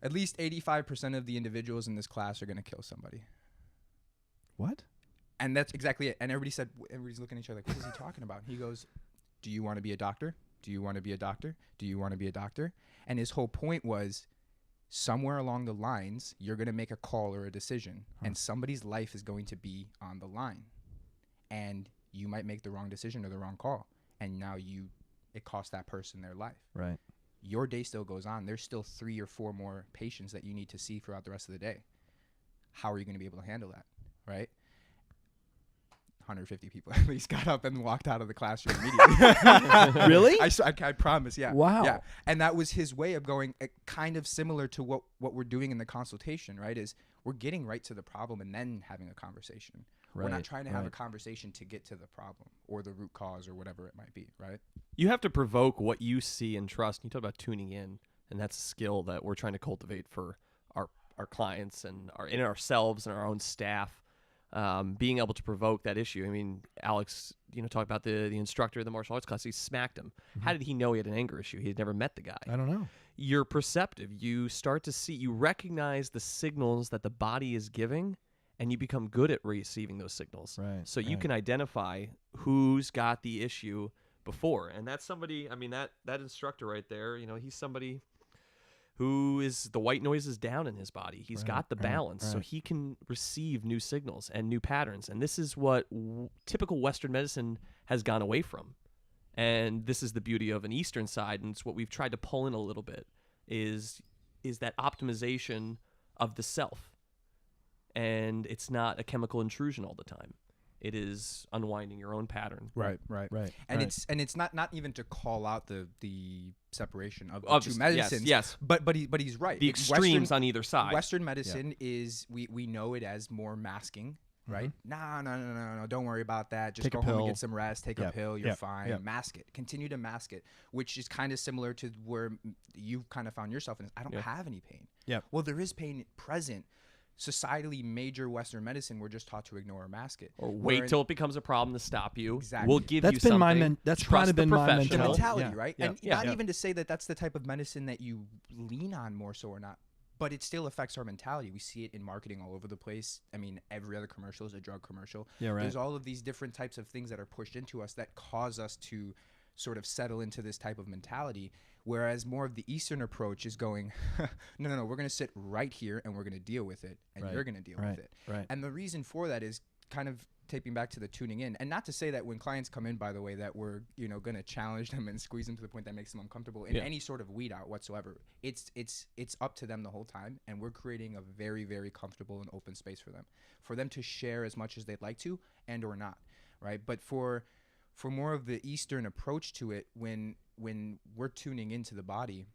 at least 85% of the individuals in this class are going to kill somebody. What? And that's exactly it. And everybody's looking at each other like, what is he talking about? He goes, do you want to be a doctor? Do you want to be a doctor? Do you want to be a doctor? And his whole point was, somewhere along the lines, you're going to make a call or a decision, and somebody's life is going to be on the line. And you might make the wrong decision or the wrong call. And now it costs that person their life. Right. Your day still goes on. There's still 3 or 4 more patients that you need to see throughout the rest of the day. How are you going to be able to handle that? Right? 150 people at least got up and walked out of the classroom immediately. Really? I promise, yeah. Wow. Yeah. And that was his way of going, kind of similar to what we're doing in the consultation, right? Is we're getting right to the problem and then having a conversation. We're not Right, trying to have a right. conversation to get to the problem or the root cause or whatever it might be, right? You have to provoke what you see and trust. You talk about tuning in, and that's a skill that we're trying to cultivate for our clients and in ourselves and our own staff. Being able to provoke that issue. I mean, Alex, talk about the instructor of the martial arts class. He smacked him. How did he know he had an anger issue? He had never met the guy. I don't know. You're perceptive. You start to see, you recognize the signals that the body is giving, and you become good at receiving those signals. Right. So you right. can identify who's got the issue before. And that's somebody, I mean, that instructor right there, he's somebody who is, the white noise is down in his body. He's got the balance, so he can receive new signals and new patterns. And this is what typical Western medicine has gone away from. And this is the beauty of an Eastern side, and it's what we've tried to pull in a little bit, is that optimization of the self. And it's not a chemical intrusion all the time. It is unwinding your own pattern. Right. And right. it's not even to call out the separation of the two medicines. Yes. But he's right. The extremes on either side. Western medicine is we know it as more masking, right? No, don't worry about that. Just Take go a home pill. and get some rest. Take a pill. You're fine. Yep. Mask it. Continue to mask it, which is kind of similar to where you've kind of found yourself in. I don't have any pain. Yep. Well, there is pain present. societally major Western medicine, we're just taught to ignore or mask it. Or wait till it becomes a problem to stop you. Exactly. We'll give That's you been something. my that's Trust kind of the been my the professional. mentality, Yeah. right? Yeah. And Yeah. not Yeah. even to say that that's the type of medicine that you lean on more so or not, but it still affects our mentality. We see it in marketing all over the place. I mean, every other commercial is a drug commercial. Yeah, right. There's all of these different types of things that are pushed into us that cause us to sort of settle into this type of mentality, whereas more of the Eastern approach is going, no, we're going to sit right here and we're going to deal with it, and Right. you're going to deal Right. with it. Right. And the reason for that is kind of taping back to the tuning in, and not to say that when clients come in, by the way, that we're going to challenge them and squeeze them to the point that makes them uncomfortable in any sort of weed out whatsoever. It's up to them the whole time, and we're creating a very, very comfortable and open space for them to share as much as they'd like to and or not, right? But for more of the Eastern approach to it, when we're tuning into the body,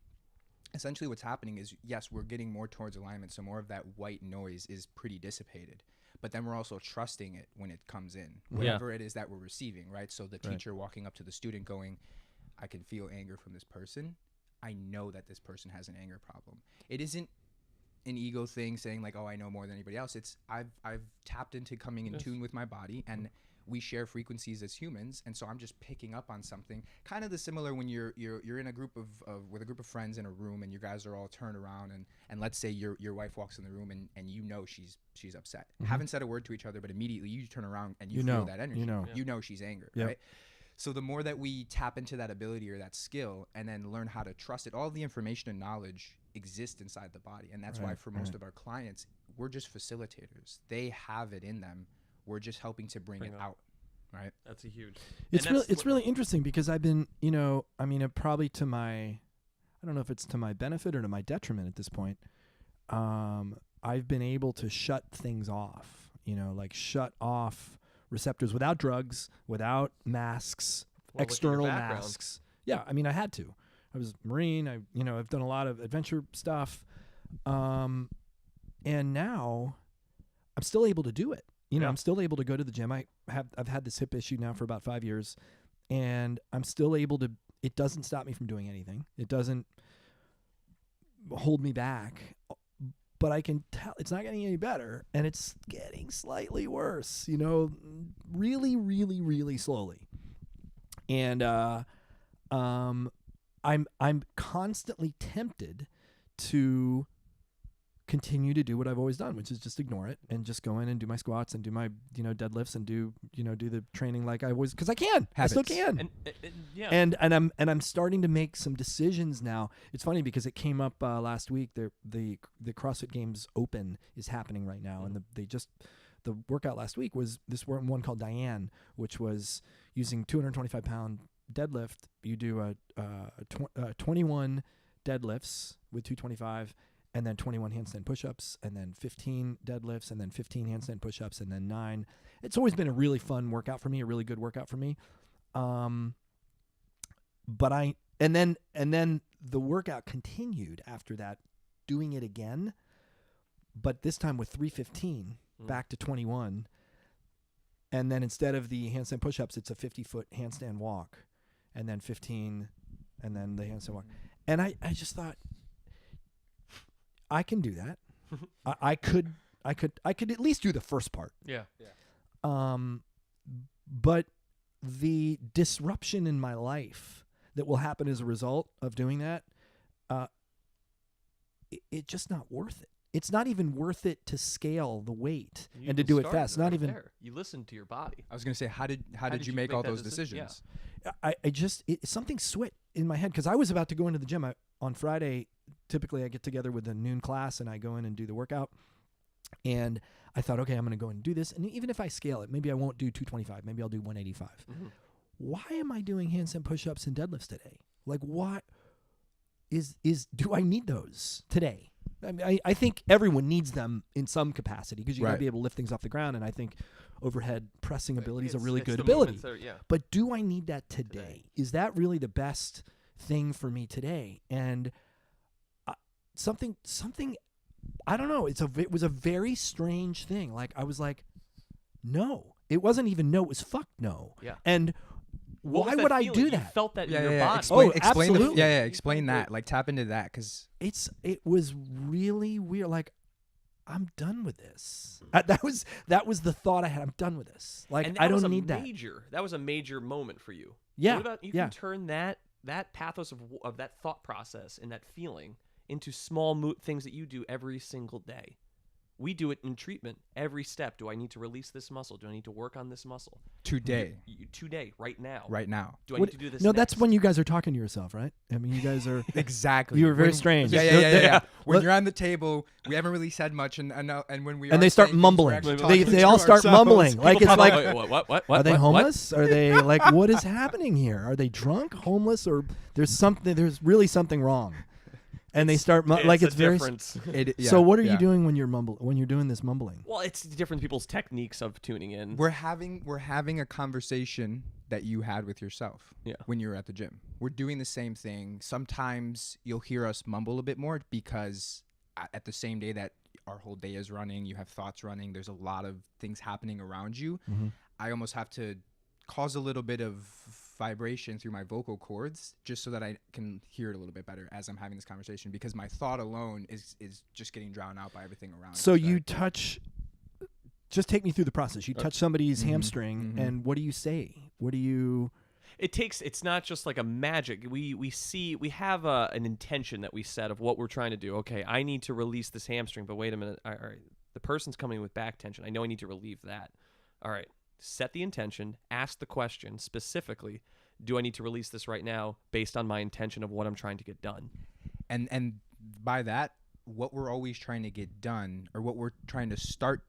essentially what's happening is, yes, we're getting more towards alignment, so more of that white noise is pretty dissipated. But then we're also trusting it when it comes in, whatever it is that we're receiving, right? So the teacher walking up to the student going, I can feel anger from this person. I know that this person has an anger problem. It isn't an ego thing saying like, oh, I know more than anybody else. It's I've tapped into coming in tune with my body, and we share frequencies as humans, and so I'm just picking up on something. Kind of the similar when you're in a group with a group of friends in a room, and you guys are all turned around, and let's say your wife walks in the room, and you know she's upset. Haven't said a word to each other, but immediately you turn around and you feel that energy. You know she's angry, right? So the more that we tap into that ability or that skill, and then learn how to trust it, all the information and knowledge exists inside the body, and that's why for most of our clients, we're just facilitators. They have it in them. We're just helping to bring it out, right? That's a huge. It's really interesting because I've been, probably to my, I don't know if it's to my benefit or to my detriment at this point. I've been able to shut things off, like shut off receptors without drugs, without masks, external masks. Yeah, I had to. I was Marine. I've done a lot of adventure stuff, and now I'm still able to do it. I'm still able to go to the gym. I've had this hip issue now for about 5 years, and I'm still able to. It doesn't stop me from doing anything. It doesn't hold me back, but I can tell it's not getting any better, and it's getting slightly worse. Really, really, really slowly. And I'm constantly tempted to continue to do what I've always done, which is just ignore it and just go in and do my squats and do my deadlifts and do the training like I always, because I can. Habits. I still can. And I'm starting to make some decisions now. It's funny because it came up last week. The CrossFit Games Open is happening right now, and the workout last week was this one called Diane, which was using 225-pound deadlift. You do 21 deadlifts with 225. And then 21 handstand push-ups, and then 15 deadlifts, and then 15 handstand push-ups, and then 9. It's always been a really fun workout for me, a really good workout for me. And then the workout continued after that, doing it again, but this time with 315 back to 21. And then instead of the handstand push-ups, it's a 50-foot handstand walk, and then 15, and then the handstand walk. And I just thought, I can do that. I could at least do the first part. Yeah. But the disruption in my life that will happen as a result of doing that, it's just not worth it. It's not even worth it to scale the weight and to do it fast. Not even. There. You listen to your body. I was going to say, how did you make all those decisions? Yeah. Something switched in my head because I was about to go into the gym on Friday. Typically I get together with a noon class and I go in and do the workout, and I thought, okay, I'm going to go in and do this. And even if I scale it, maybe I won't do 225, maybe I'll do 185. Why am I doing handstand push-ups and deadlifts today? Like, what do I need those today? I mean, I think everyone needs them in some capacity because you got to be able to lift things off the ground. And I think overhead pressing ability is a really good ability. But do I need that today? Is that really the best thing for me today? And something, I don't know. It was a very strange thing. Like, I was like, no. It wasn't even no. It was fuck no. Yeah. And why would I do that? You felt that in your body. Explain absolutely. Explain that. Like, tap into that, because it was really weird. Like, I'm done with this. That was the thought I had. I'm done with this. Like, And I don't was a need that. That was a major moment for you. Yeah. What about you yeah. can turn that pathos of that thought process and that feeling into small things that you do every single day. We do it in treatment. Every step. Do I need to release this muscle? Do I need to work on this muscle? Today. Today, right now. Right now. Do I need to do this No, next? that's when you guys are talking to yourself, right? I mean, you guys are... Exactly. You were very strange. Yeah. When you're on the table, we haven't really said much, and when we and they start mumbling. They all start mumbling. Like, it's like... Wait, what? Are they homeless? Are they like, what is happening here? Are they drunk, homeless, or there's really something wrong? And they start it's very. So what are you doing when you're doing this mumbling? Well, it's different people's techniques of tuning in. We're having a conversation that you had with yourself when you were at the gym. We're doing the same thing. Sometimes you'll hear us mumble a bit more because at the same day that our whole day is running, you have thoughts running. There's a lot of things happening around you. Mm-hmm. I almost have to cause a little bit of vibration through my vocal cords just so that I can hear it a little bit better as I'm having this conversation, because my thought alone is just getting drowned out by everything around. So you touch, just take me through the process. You touch somebody's hamstring, and what do you say? What do you... It's not just like a magic. We have an intention that we set of what we're trying to do. Okay, I need to release this hamstring, but wait a minute. All right, the person's coming with back tension. I know I need to relieve that. All right. Set the intention, ask the question specifically, do I need to release this right now based on my intention of what I'm trying to get done? And by that, what we're always trying to get done, or what we're trying to start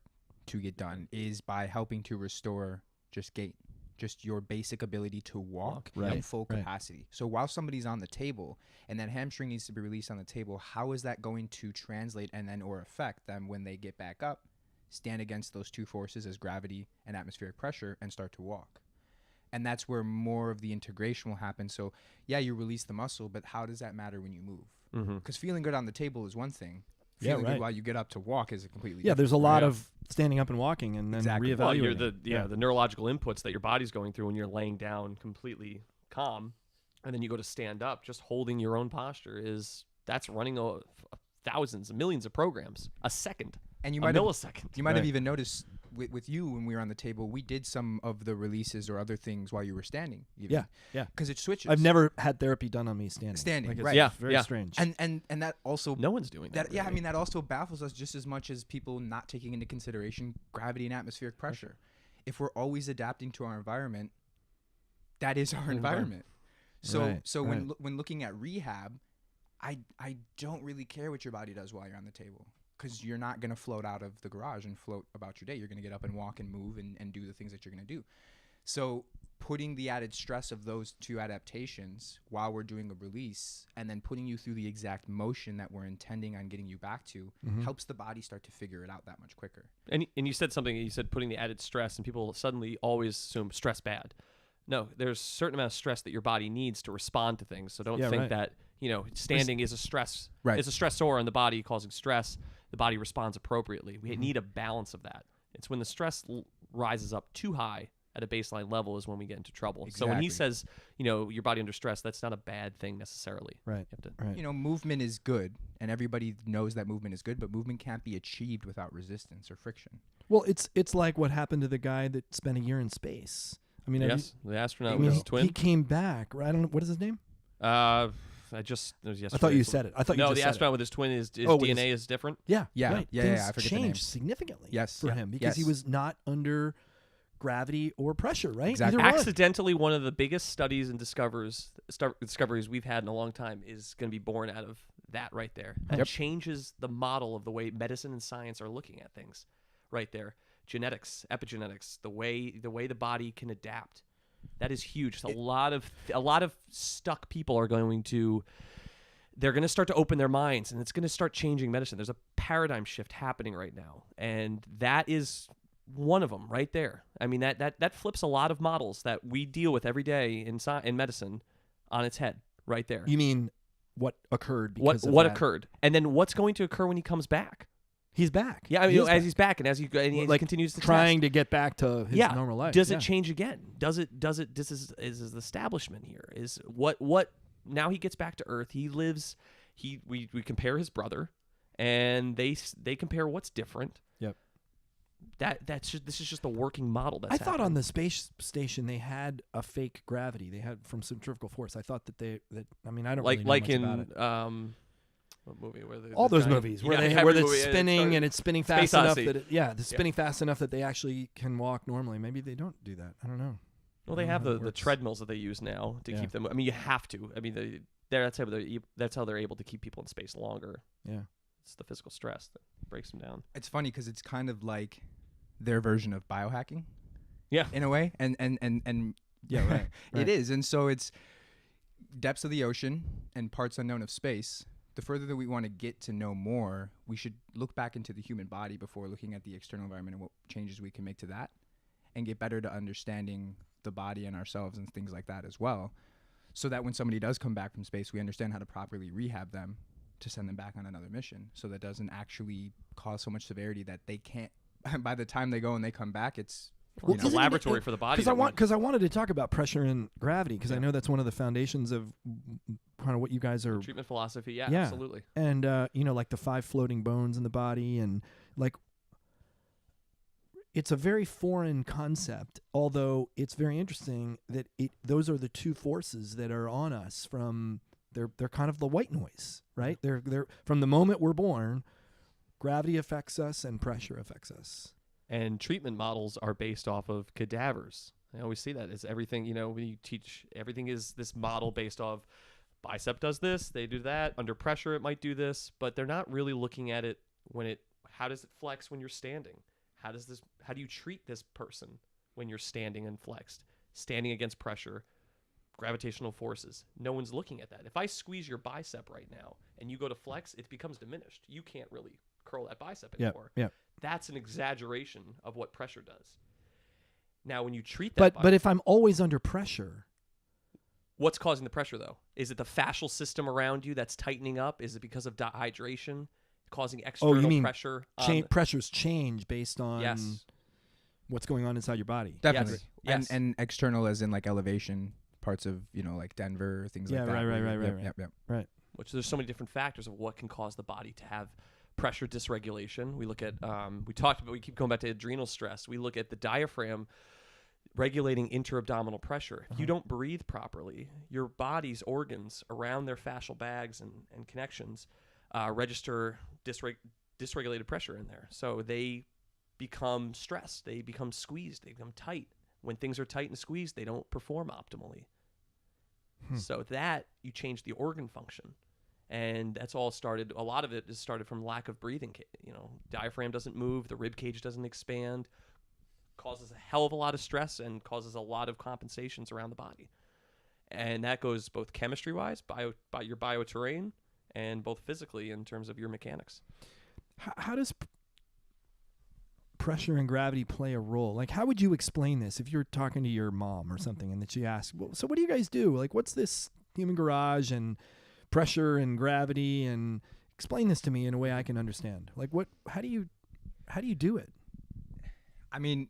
to get done, is by helping to restore just gait, just your basic ability to walk at full capacity. So while somebody's on the table and that hamstring needs to be released on the table, how is that going to translate or affect them when they get back up, stand against those two forces as gravity and atmospheric pressure, and start to walk? And that's where more of the integration will happen. So yeah, you release the muscle, but how does that matter when you move? Because feeling good on the table is one thing. Feeling good while you get up to walk is a completely different. There's a lot of standing up and walking and then reevaluating. Well, the neurological inputs that your body's going through when you're laying down completely calm, and then you go to stand up, just holding your own posture that's running thousands, millions of programs a second. And you might millisecond. You might have even noticed with you when we were on the table, we did some of the releases or other things while you were standing. Even. Yeah. Because it switches. I've never had therapy done on me standing. Like, right. Very strange. And that also... No one's doing that. Really. Yeah, I mean, that also baffles us just as much as people not taking into consideration gravity and atmospheric pressure. If we're always adapting to our environment, that is our environment. So when looking at rehab, I don't really care what your body does while you're on the table, because you're not going to float out of the garage and float about your day. You're going to get up and walk and move and do the things that you're going to do. So putting the added stress of those two adaptations while we're doing a release, and then putting you through the exact motion that we're intending on getting you back to, helps the body start to figure it out that much quicker. And you said something, you said putting the added stress, and people suddenly always assume stress bad. No, there's a certain amount of stress that your body needs to respond to things. So don't think that, standing is a stress, is a stressor in the body causing stress. The body responds appropriately. We need a balance of that. It's when the stress rises up too high at a baseline level is when we get into trouble. Exactly. So when he says, your body under stress, that's not a bad thing necessarily. Right. Movement is good, and everybody knows that movement is good, but movement can't be achieved without resistance or friction. Well, it's like what happened to the guy that spent a year in space. I mean, the astronaut with his twin. He came back. Right? I don't know, what is his name? It was yesterday. I thought you said it. No, the astronaut with his twin, his DNA is different. Yeah. Yeah. Right. Yeah. Things I forget changed significantly for him because Yes. he was not under gravity or pressure, right? Exactly. Accidentally, one of the biggest studies and discoveries we've had in a long time is going to be born out of that right there. That changes the model of the way medicine and science are looking at things right there. Genetics, epigenetics, the way the body can adapt. That is huge. So a lot of stuck people are going to start to open their minds, and it's going to start changing medicine. There's a paradigm shift happening right now, and that is one of them right there. I mean, that flips a lot of models that we deal with every day in medicine on its head right there. You mean what occurred? What occurred, and then what's going to occur when he comes back? He's back. Yeah, I mean, he's back, and as he continues to trying to get back to his normal life. Does it change again? Does it? This is the establishment here. Is what? Now he gets back to Earth. He lives. We compare his brother, and they compare what's different. Yep. This is just a working model. That's I thought happening. on the space station they had a fake gravity. They had from centrifugal force. I thought that I mean, I don't really know like much in about it. what movie? Where All those movies where where it's spinning and it's spinning fast enough Odyssey. that it's spinning fast enough that they actually can walk normally. Maybe they don't do that. I don't know. Well, I they don't know have how that the works. treadmills that they use now to keep them. I mean, you have to. I mean, that's how they're able to keep people in space longer. Yeah. It's the physical stress that breaks them down. It's funny because it's kind of like their version of biohacking. Yeah. In a way, and Yeah, right. It is, and so it's depths of the ocean and parts unknown of space. The further that we want to get to know more, we should look back into the human body before looking at the external environment and what changes we can make to that, and get better to understanding the body and ourselves and things like that as well, so that when somebody does come back from space, we understand how to properly rehab them to send them back on another mission, so that doesn't actually cause so much severity that they can't, by the time they go and they come back, it's Well, it's a isn't it- laboratory for the body. Because I wanted to talk about pressure and gravity because I know that's one of the foundations of kind of what you guys are. treatment philosophy. Yeah, Yeah. absolutely. And like the 5 floating bones in the body, and like it's a very foreign concept, although it's very interesting that those are the two forces that are on us from they're kind of the white noise, right? They're from the moment we're born, gravity affects us and pressure affects us. And treatment models are based off of cadavers. I always see that as everything, when you teach, everything is this model based off bicep does this, they do that. Under pressure, it might do this, but they're not really looking at it how does it flex when you're standing? How do you treat this person when you're standing and flexed? Standing against pressure, gravitational forces. No one's looking at that. If I squeeze your bicep right now and you go to flex, it becomes diminished. You can't really curl that bicep anymore. Yeah. That's an exaggeration of what pressure does. Now, when you treat that But if I'm always under pressure, what's causing the pressure, though? Is it the fascial system around you that's tightening up? Is it because of dehydration causing external pressure? Pressures change based on Yes. what's going on inside your body. definitely Yes. And external as in like elevation parts of like Denver, things like that. Right. Which there's so many different factors of what can cause the body to have pressure dysregulation. We look at, we keep going back to adrenal stress. We look at the diaphragm regulating interabdominal pressure. If you don't breathe properly, your body's organs around their fascial bags and connections register dysregulated pressure in there. So they become stressed. They become squeezed. They become tight. When things are tight and squeezed, they don't perform optimally. So that you change the organ function. And that's all started, a lot of it is started from lack of breathing. Diaphragm doesn't move, the rib cage doesn't expand, causes a hell of a lot of stress and causes a lot of compensations around the body. And that goes both chemistry-wise, by your bioterrain, and both physically in terms of your mechanics. How does pressure and gravity play a role? Like, how would you explain this if you're talking to your mom or something and that she asks, well, so what do you guys do? Like, what's this human garage and pressure and gravity, and explain this to me in a way I can understand. Like, how do you do it? I mean,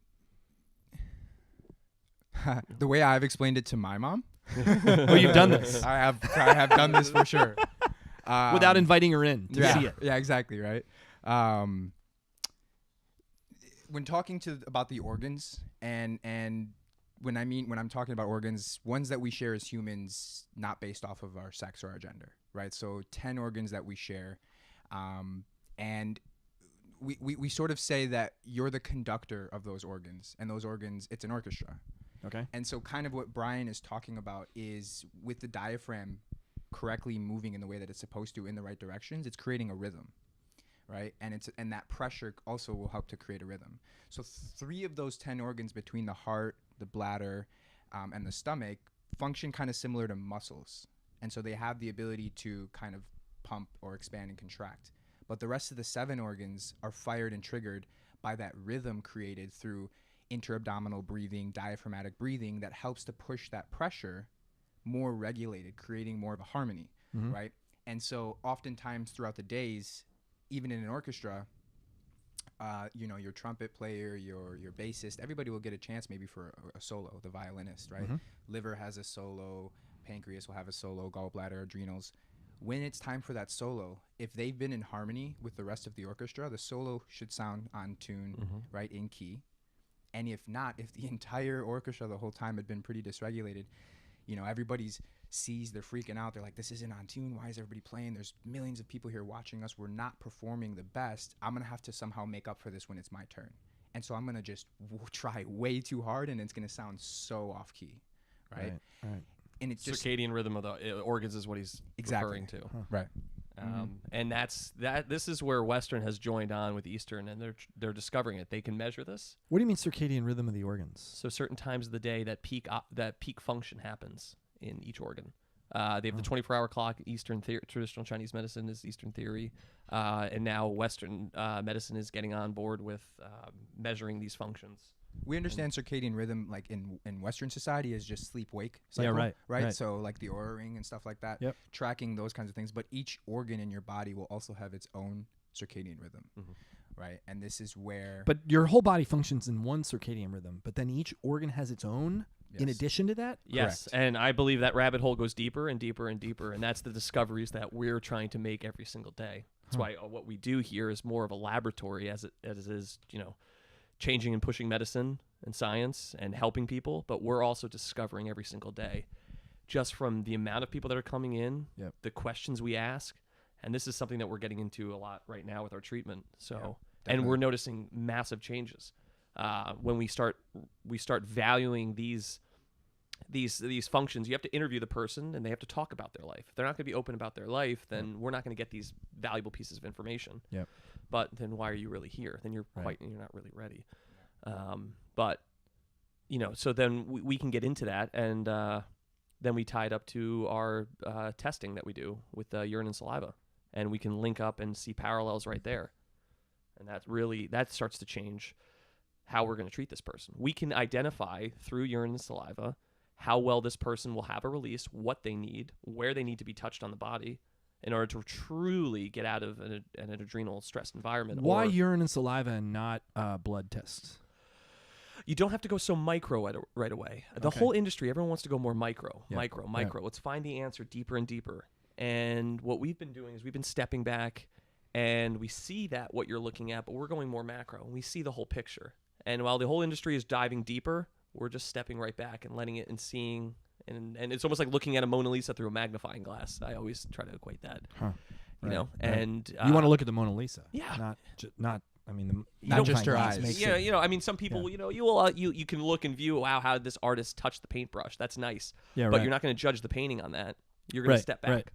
the way I've explained it to my mom. Well, you've done this. I have done this for sure. Without inviting her in to see it. Yeah, exactly, right? When talking about the organs and when I'm talking about organs, ones that we share as humans, not based off of our sex or our gender, right? So 10 organs that we share, and we sort of say that you're the conductor of those organs, and those organs, it's an orchestra. Okay. And so kind of what Brian is talking about is with the diaphragm correctly moving in the way that it's supposed to in the right directions, it's creating a rhythm, right? And that pressure also will help to create a rhythm. So 3 of those 10 organs between the heart, the bladder, and the stomach function kind of similar to muscles. And so they have the ability to kind of pump or expand and contract. But the rest of the 7 organs are fired and triggered by that rhythm created through interabdominal breathing, diaphragmatic breathing that helps to push that pressure more regulated, creating more of a harmony, right? And so oftentimes throughout the days, even in an orchestra, your trumpet player, your bassist, everybody will get a chance maybe for a solo, the violinist, right? Liver has a solo, pancreas will have a solo, gallbladder, adrenals. when it's time for that solo, if they've been in harmony with the rest of the orchestra, the solo should sound on tune, right, in key. And if not, if the entire orchestra the whole time had been pretty dysregulated, you know, everybody's they're freaking out. They're like, this isn't on tune. Why is everybody playing? There's millions of people here watching us. We're not performing the best. I'm going to have to somehow make up for this when it's my turn. And so I'm going to just try way too hard, and it's going to sound so off key, right? Right. And it's just Circadian rhythm of the organs is what he's referring to. right. And this is where Western has joined on with Eastern, and they're discovering it. They can measure this. What do you mean circadian rhythm of the organs? So certain times of the day that peak function happens in each organ. They have the 24-hour clock. Eastern traditional Chinese medicine is Eastern theory, and now Western medicine is getting on board with measuring these functions. We understand circadian rhythm, like in Western society, is just sleep-wake cycle, Yeah, right. So like the Oura ring and stuff like that, tracking those kinds of things. But each organ in your body will also have its own circadian rhythm, right? And this is where... But your whole body functions in one circadian rhythm, but then each organ has its own in addition to that? Yes, Correct. and I believe that rabbit hole goes deeper and deeper and deeper, and that's the discoveries that we're trying to make every single day. That's why what we do here is more of a laboratory as it is, you know, changing and pushing medicine and science and helping people, but we're also discovering every single day just from the amount of people that are coming in, the questions we ask, and this is something that we're getting into a lot right now with our treatment. So, and we're noticing massive changes when we start valuing these functions. You have to interview the person, and they have to talk about their life. If they're not going to be open about their life, then we're not going to get these valuable pieces of information. But then why are you really here? Then you're not really ready. But you know, so then we can get into that, and then we tie it up to our testing that we do with urine and saliva, and we can link up and see parallels right there, and that starts to change how we're going to treat this person. We can identify through urine and saliva how well this person will have a release, what they need, where they need to be touched on the body in order to truly get out of an adrenal stressed environment. Why urine and saliva and not blood tests? You don't have to go so micro right away. The whole industry, everyone wants to go more micro. Let's find the answer deeper and deeper. And what we've been doing is we've been stepping back, and we see that what you're looking at, but we're going more macro, and we see the whole picture. And while the whole industry is diving deeper, we're just stepping right back and letting it and seeing. And it's almost like looking at a Mona Lisa through a magnifying glass. I always try to equate that. You know, and you want to look at the Mona Lisa. Yeah. Not. I mean, not just her eyes. Yeah, you know, I mean, some people, you know, you can look and view, wow, how did this artist touch the paintbrush? That's nice. Yeah, but you're not going to judge the painting on that. You're going to step back. Right.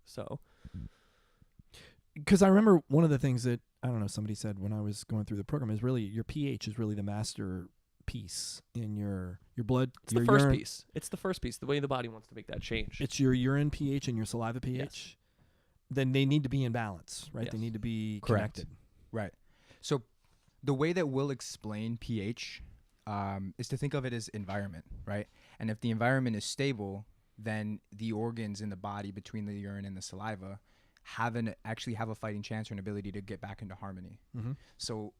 So, because I remember one of the things that I don't know somebody said when I was going through the program is really your pH is really the master piece in your blood. It's the first piece. It's the first piece. The way the body wants to make that change. It's your urine pH and your saliva pH. Yes. Then they need to be in balance, right? Yes. They need to be Correct. connected. Right. So the way that we'll explain pH is to think of it as environment, right? And if the environment is stable, then the organs in the body between the urine and the saliva actually have a fighting chance or an ability to get back into harmony. So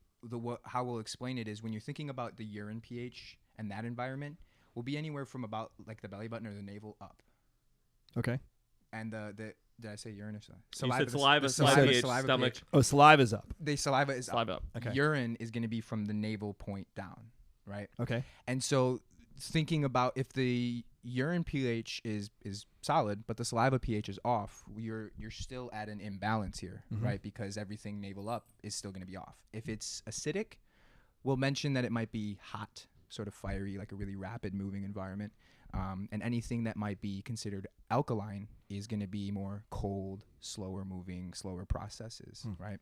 how we'll explain it is when you're thinking about the urine pH and that environment will be anywhere from about like the belly button or the navel up. Okay. And did I say urine or saliva? You said saliva, stomach. pH. Oh, saliva's up. The saliva is Saliva up. up. Okay. Urine is going to be from the navel point down, right? Okay. And so thinking about if the urine pH is solid, but the saliva pH is off, you're still at an imbalance here, right? Because everything navel up is still going to be off. If it's acidic, we'll mention that it might be hot, sort of fiery, like a really rapid moving environment. And anything that might be considered alkaline is going to be more cold, slower moving, slower processes, right?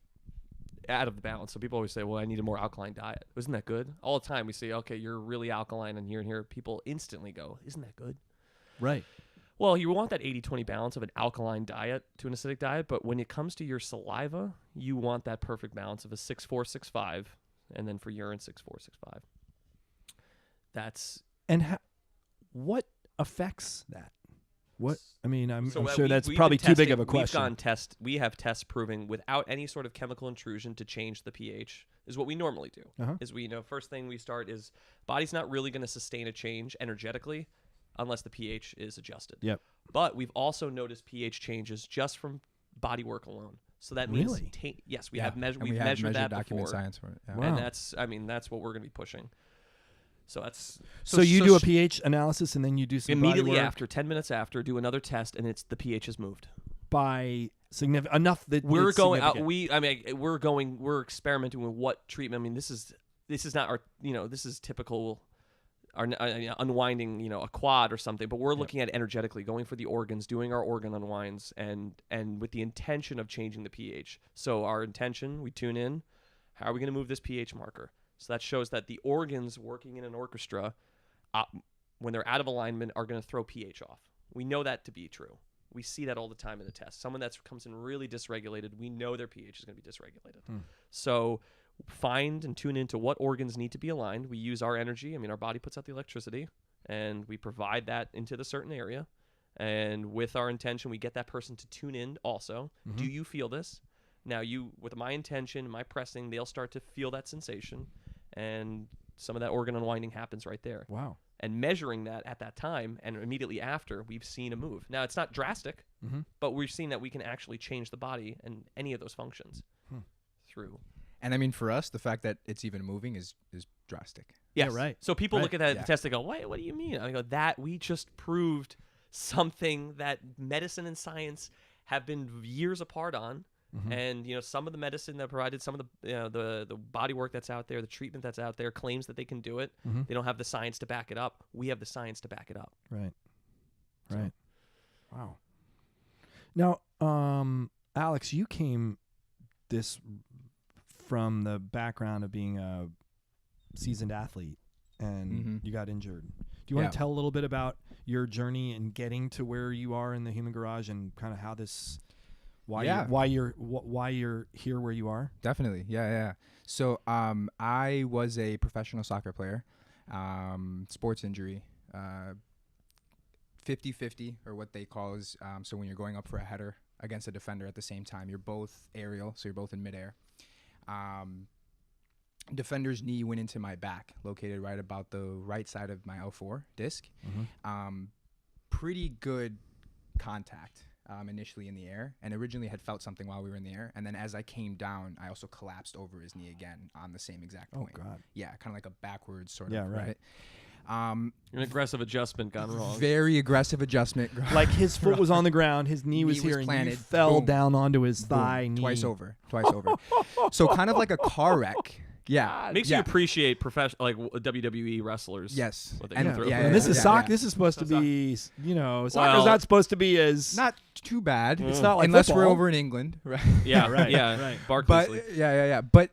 Out of the balance. So people always say, well, I need a more alkaline diet. Isn't that good? All the time we say, okay, you're really alkaline and here. People instantly go, isn't that good? Right. Well, you want that 80-20 balance of an alkaline diet to an acidic diet, but when it comes to your saliva, you want that perfect balance of a 6-4, 6-5, and then for urine, 6-4, 6-5. That's... And what affects that? What I mean, I'm sure that's we've probably been too big of a testing. question. We have tests proving without any sort of chemical intrusion to change the pH is what we normally do. Is we first thing we start is body's not really going to sustain a change energetically unless the pH is adjusted. Yep. But we've also noticed pH changes just from body work alone. So that means, Really? yes, we Yeah. have measured. And We've we have measured that document before, science for it. Yeah. Wow. and that's what we're going to be pushing. So that's So you do a pH analysis and then you do some immediately body work after, 10 minutes after, do another test, and it's the pH has moved. by significant enough that We're it's going out. significant. We're experimenting with what treatment. I mean, this is not our, this is typical, our unwinding, a quad or something. But we're looking at energetically, going for the organs, doing our organ unwinds, and with the intention of changing the pH. So our intention, we tune in. How are we going to move this pH marker? So that shows that the organs working in an orchestra, when they're out of alignment, are going to throw pH off. We know that to be true. We see that all the time in the test. Someone that comes in really dysregulated, we know their pH is going to be dysregulated. So find and tune into what organs need to be aligned. We use our energy. I mean, our body puts out the electricity, and we provide that into the certain area. And with our intention, we get that person to tune in also. Do you feel this? Now, with my intention, my pressing, they'll start to feel that sensation, and some of that organ unwinding happens right there. Wow. And measuring that at that time and immediately after, we've seen a move. Now, it's not drastic, but we've seen that we can actually change the body and any of those functions through. And I mean, for us, the fact that it's even moving is drastic. Yes. Yeah, right. So people Right. look at that test, they go, what do you mean? I go, that we just proved something that medicine and science have been years apart on. And some of the medicine that provided some of the the body work that's out there, the treatment that's out there, claims that they can do it. They don't have the science to back it up. We have the science to back it up. Right. So. Right. Wow. Now, Alex, you came from the background of being a seasoned athlete, and you got injured. Do you want to tell a little bit about your journey in getting to where you are in the Human Garage and kind of how this? Why you're here where you are? Definitely. Yeah. So I was a professional soccer player, sports injury, 50-50 or what they call is, so when you're going up for a header against a defender at the same time, you're both aerial, so you're both in midair. Defender's knee went into my back, located right about the right side of my L4 disc. Pretty good contact. Initially in the air, and originally had felt something while we were in the air, and then as I came down, I also collapsed over his knee again on the same exact point. Oh God! Yeah, kind of like a backwards sort of. Yeah, right. An aggressive adjustment gone wrong. Very aggressive adjustment. Like his foot was on the ground, his knee was here, planted, and you fell boom, down onto his thigh, boom, knee. twice over. So kind of like a car wreck. Yeah, makes you appreciate WWE wrestlers. Yes, what they and, go through. And this is soccer. This is supposed to be, soccer's not supposed to be as not too bad. It's not like unless football. we're over in England, right? Yeah, right. Yeah, right. Barclays But League. yeah. But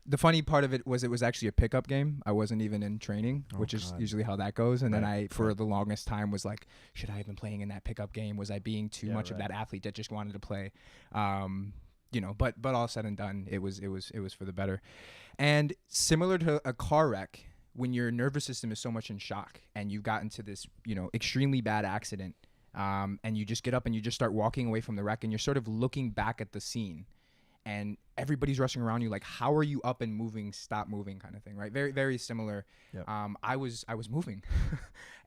the funny part of it was actually a pickup game. I wasn't even in training, which is usually how that goes. And then I, for the longest time, was like, should I have been playing in that pickup game? Was I being too much of that athlete that just wanted to play? But all said and done, it was for the better. And similar to a car wreck, when your nervous system is so much in shock and you've gotten to this, extremely bad accident, and you just get up and you just start walking away from the wreck and you're sort of looking back at the scene and everybody's rushing around you like, how are you up and moving? Stop moving, kind of thing, right? Very, very similar. Yep. I was moving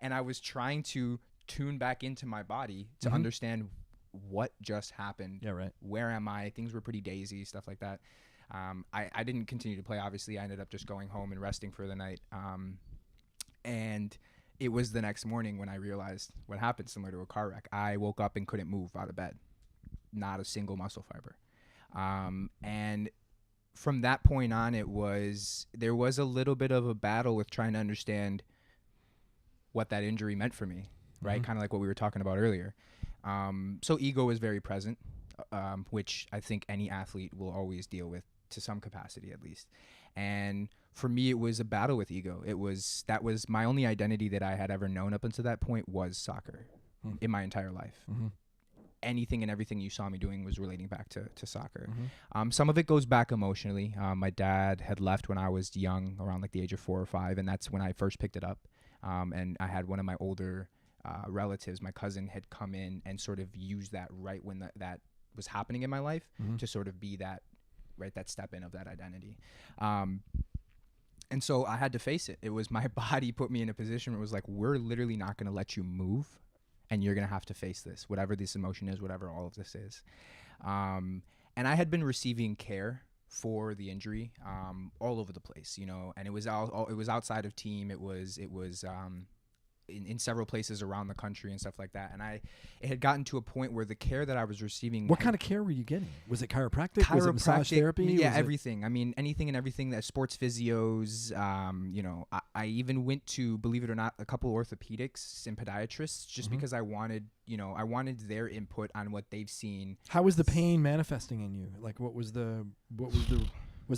and I was trying to tune back into my body to understand what just happened. Yeah, right. Where am I? Things were pretty daisy, stuff like that. I didn't continue to play, obviously. I ended up just going home and resting for the night. And it was the next morning when I realized what happened, similar to a car wreck. I woke up and couldn't move out of bed. Not a single muscle fiber. And from that point on, there was a little bit of a battle with trying to understand what that injury meant for me, right? Kind of like what we were talking about earlier. So ego was very present, which I think any athlete will always deal with to some capacity, at least. And for me, it was a battle with ego. That was my only identity that I had ever known up until that point was soccer in my entire life. Anything and everything you saw me doing was relating back to soccer. Some of it goes back emotionally. My dad had left when I was young, around like the age of 4 or 5, and that's when I first picked it up. And I had one of my older relatives, my cousin, had come in and sort of used that right when that was happening in my life to sort of be that step in of that identity. And so I had to face it. It was my body put me in a position where it was like, we're literally not going to let you move, and you're going to have to face this, whatever this emotion is, whatever all of this is. And I had been receiving care for the injury all over the place, you know, and it was it was outside of team. It was in several places around the country and stuff like that. And it had gotten to a point where the care that I was receiving. What kind of care were you getting? Was it chiropractic? Was it massage therapy? Yeah, everything. I mean, anything and everything that sports physios, you know, I even went to, believe it or not, a couple orthopedics and podiatrists just because I wanted their input on what they've seen. How was the pain manifesting in you? Like, was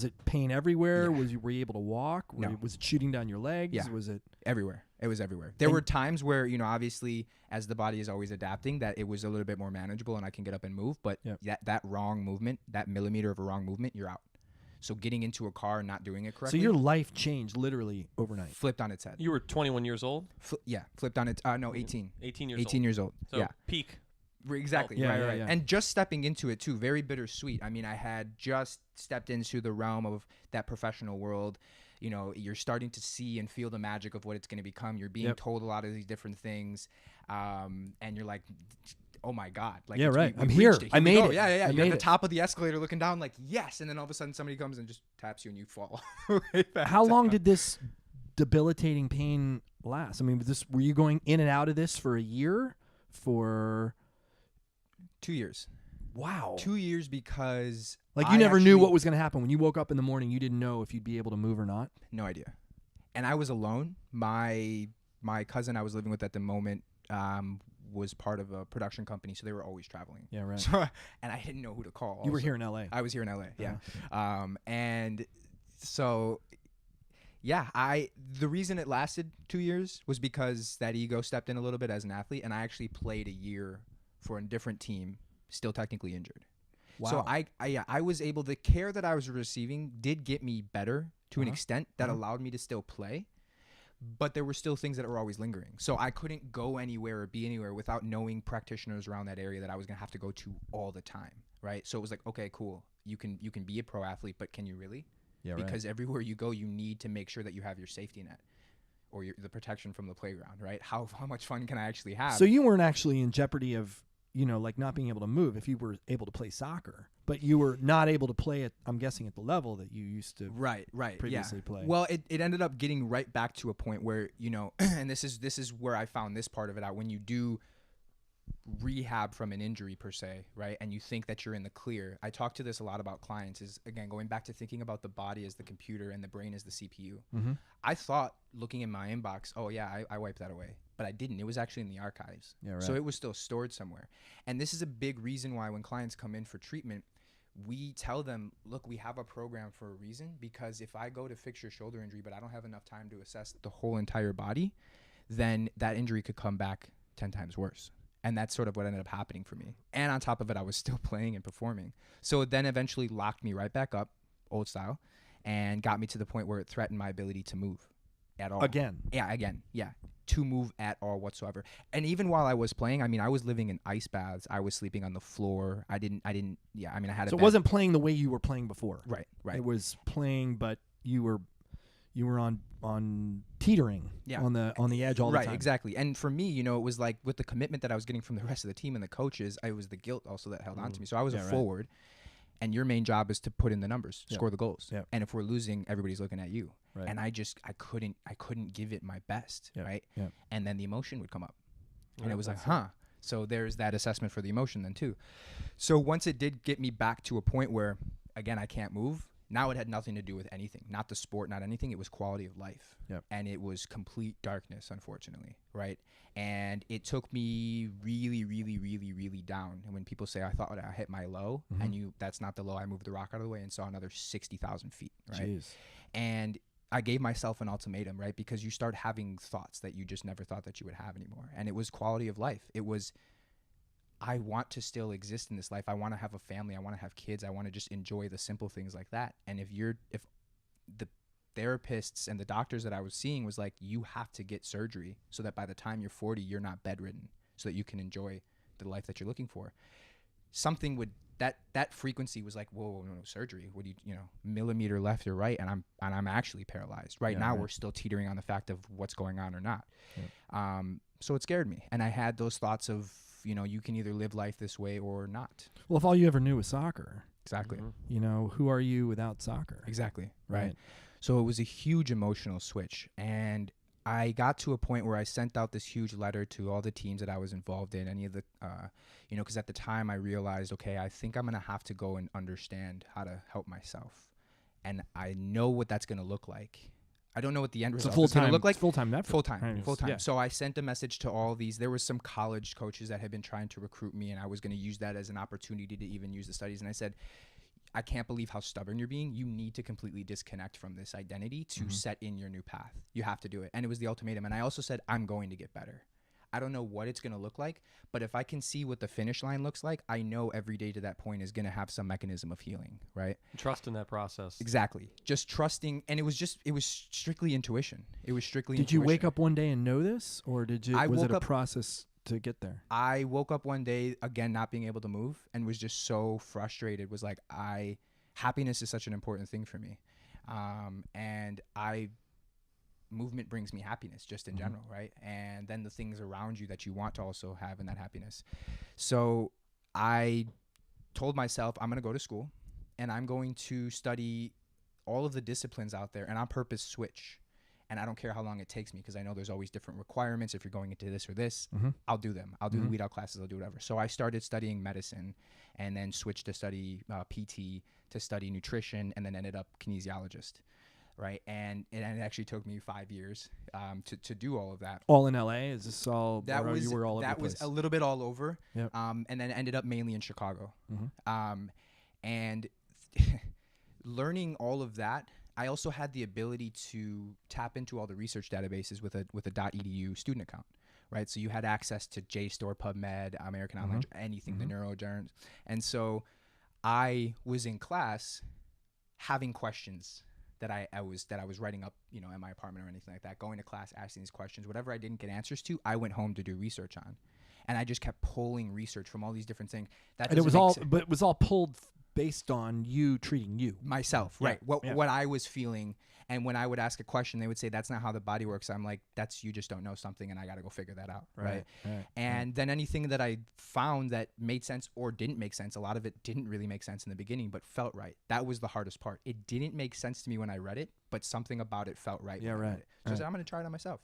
it pain everywhere? Yeah. Were you able to walk? No. Was it shooting down your legs? Yeah. Was it everywhere? It was everywhere. There were times where, you know, obviously as the body is always adapting, that it was a little bit more manageable and I can get up and move. But that wrong movement, that millimeter of a wrong movement, you're out. So getting into a car and not doing it correctly. So your life changed literally overnight. Flipped on its head. You were 21 years old? Flipped on its, no, 18. 18 years 18 old. years old. So yeah. peak. Exactly. Yeah, right. yeah. And just stepping into it too, very bittersweet. I mean, I had just stepped into the realm of that professional world. You know, you're starting to see and feel the magic of what it's going to become. You're being told a lot of these different things. And you're like, oh my God. Like, I'm here. I made it. Yeah. You're at the top of the escalator looking down like, yes. And then all of a sudden somebody comes and just taps you and you fall. How long did this debilitating pain last? I mean, were you going in and out of this for a year? For 2 years. Wow. 2 years because you never knew what was going to happen. When you woke up in the morning, you didn't know if you'd be able to move or not? No idea. And I was alone. My cousin I was living with at the moment was part of a production company, so they were always traveling. Yeah, right. So, and I didn't know who to call. You were here in L.A. I was here in L.A., yeah. And so, the reason it lasted 2 years was because that ego stepped in a little bit as an athlete, and I actually played a year for a different team, still technically injured. Wow. So I was able, the care that I was receiving did get me better to an extent that allowed me to still play, but there were still things that were always lingering. So I couldn't go anywhere or be anywhere without knowing practitioners around that area that I was going to have to go to all the time, right? So it was like, okay, cool. You can be a pro athlete, but can you really? Yeah, because everywhere you go, you need to make sure that you have your safety net or the protection from the playground, right? How much fun can I actually have? So you weren't actually in jeopardy of, you know, like not being able to move if you were able to play soccer, but you were not able to play at, I'm guessing, at the level that you used to previously play. Well, it ended up getting right back to a point where, you know, and this is where I found this part of it out. When you do rehab from an injury per se, right, and you think that you're in the clear, I talk to this a lot about clients, is again going back to thinking about the body as the computer and the brain as the CPU. I thought, looking in my inbox, oh yeah, I wiped that away, but I didn't. It was actually in the archives. So it was still stored somewhere. And this is a big reason why when clients come in for treatment, we tell them, look, we have a program for a reason, because if I go to fix your shoulder injury but I don't have enough time to assess the whole entire body, then that injury could come back 10 times worse. And that's sort of what ended up happening for me. And on top of it, I was still playing and performing. So it then eventually locked me right back up, old style, and got me to the point where it threatened my ability to move at all. Again. Yeah. To move at all whatsoever. And even while I was playing, I mean, I was living in ice baths. I was sleeping on the floor. I had a So it wasn't playing the way you were playing before. Right. It was playing, but you were on teetering on the edge all the time. Right, exactly. And for me, you know, it was like with the commitment that I was getting from the rest of the team and the coaches, it was the guilt also that held on to me. So I was a forward, and your main job is to put in the numbers, score the goals. And if we're losing, everybody's looking at you. Right. And I couldn't give it my best, right? And then the emotion would come up. And it was like, So there's that assessment for the emotion then too. So once it did get me back to a point where, again, I can't move, now it had nothing to do with anything, not the sport, not anything. It was quality of life. And it was complete darkness, unfortunately, right? And it took me really, really, really, really down. And when people say, I thought I hit my low, and that's not the low, I moved the rock out of the way and saw another 60,000 feet, right? Jeez. And I gave myself an ultimatum, right? Because you start having thoughts that you just never thought that you would have anymore. And it was quality of life. It was, I want to still exist in this life. I want to have a family. I want to have kids. I want to just enjoy the simple things like that. And if the therapists and the doctors that I was seeing was like, you have to get surgery so that by the time you're 40, you're not bedridden, so that you can enjoy the life that you're looking for. something would that frequency was like, whoa, no, surgery. What do you know, millimeter left or right, and I'm actually paralyzed. Right now, we're still teetering on the fact of what's going on or not. Yeah. So it scared me, and I had those thoughts of, you can either live life this way or not. Well, if all you ever knew was soccer, exactly. Who are you without soccer? Exactly. Right. So it was a huge emotional switch, and I got to a point where I sent out this huge letter to all the teams that I was involved in, any of the, because at the time I realized, okay, I think I'm going to have to go and understand how to help myself. And I know what that's going to look like. I don't know what the end result is going to look like. Full-time effort. Full-time. Yeah. So I sent a message to all these. There was some college coaches that had been trying to recruit me, and I was going to use that as an opportunity to even use the studies. And I said, I can't believe how stubborn you're being. You need to completely disconnect from this identity to set in your new path. You have to do it. And it was the ultimatum. And I also said, I'm going to get better. I don't know what it's going to look like, but if I can see what the finish line looks like, I know every day to that point is going to have some mechanism of healing, right? Trust in that process. Exactly. Just trusting. And it was strictly intuition. It was strictly Did intuition. you wake up one day and know this, or was it a process to get there? I woke up one day, again, not being able to move, and was just so frustrated. Was like, happiness is such an important thing for me. And movement brings me happiness just in general, right? And then the things around you that you want to also have in that happiness. So I told myself, I'm going to go to school and I'm going to study all of the disciplines out there and on purpose switch. And I don't care how long it takes me, because I know there's always different requirements. If you're going into this or this, I'll do them. I'll do the weed out classes. I'll do whatever. So I started studying medicine, and then switched to study PT, to study nutrition, and then ended up kinesiologist, right? And it actually took me 5 years to do all of that. All in LA? Is this all? You were all over the place? That was a little bit all over. Yep. And then ended up mainly in Chicago. And learning all of that, I also had the ability to tap into all the research databases with a .edu student account, right? So you had access to JSTOR, PubMed, American Online, anything, the neurojournals. And so I was in class having questions that I was writing up, in my apartment or anything like that, going to class, asking these questions. Whatever I didn't get answers to, I went home to do research on. And I just kept pulling research from all these different things. But it was all pulled based on you treating you. Myself, right. What I was feeling. And when I would ask a question, they would say, that's not how the body works. I'm like, you just don't know something, and I got to go figure that out, right? And then anything that I found that made sense or didn't make sense, a lot of it didn't really make sense in the beginning, but felt right. That was the hardest part. It didn't make sense to me when I read it, but something about it felt right. Yeah, right. So I said, I'm going to try it on myself.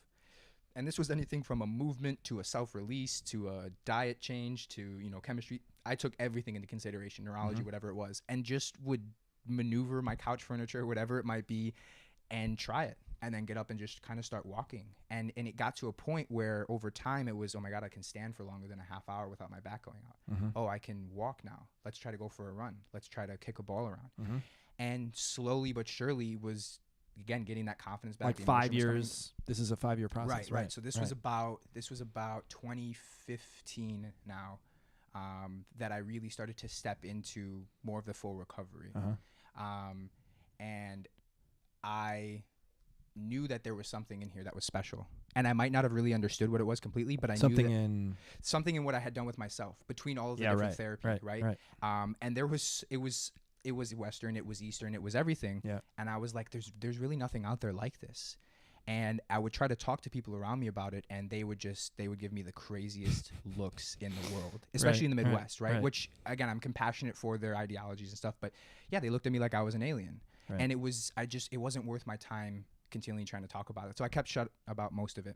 And this was anything from a movement to a self-release to a diet change to, chemistry. I took everything into consideration, neurology, whatever it was, and just would maneuver my couch furniture, whatever it might be, and try it, and then get up and just kind of start walking. And it got to a point where over time it was, oh my God, I can stand for longer than a half hour without my back going out. Oh, I can walk now. Let's try to go for a run. Let's try to kick a ball around. And slowly but surely was, again, getting that confidence back. Like 5 years. This is a 5-year process, right? So this was about 2015 now, that I really started to step into more of the full recovery. And I knew that there was something in here that was special, and I might not have really understood what it was completely, but I knew that something in what I had done with myself between all of the different therapy, right? And it was Western, it was Eastern, it was everything. Yeah. And I was like, there's really nothing out there like this. And I would try to talk to people around me about it, and they would give me the craziest looks in the world, especially in the Midwest, right? Which, again, I'm compassionate for their ideologies and stuff, but yeah, they looked at me like I was an alien. And it wasn't worth my time continually trying to talk about it. So I kept shut about most of it.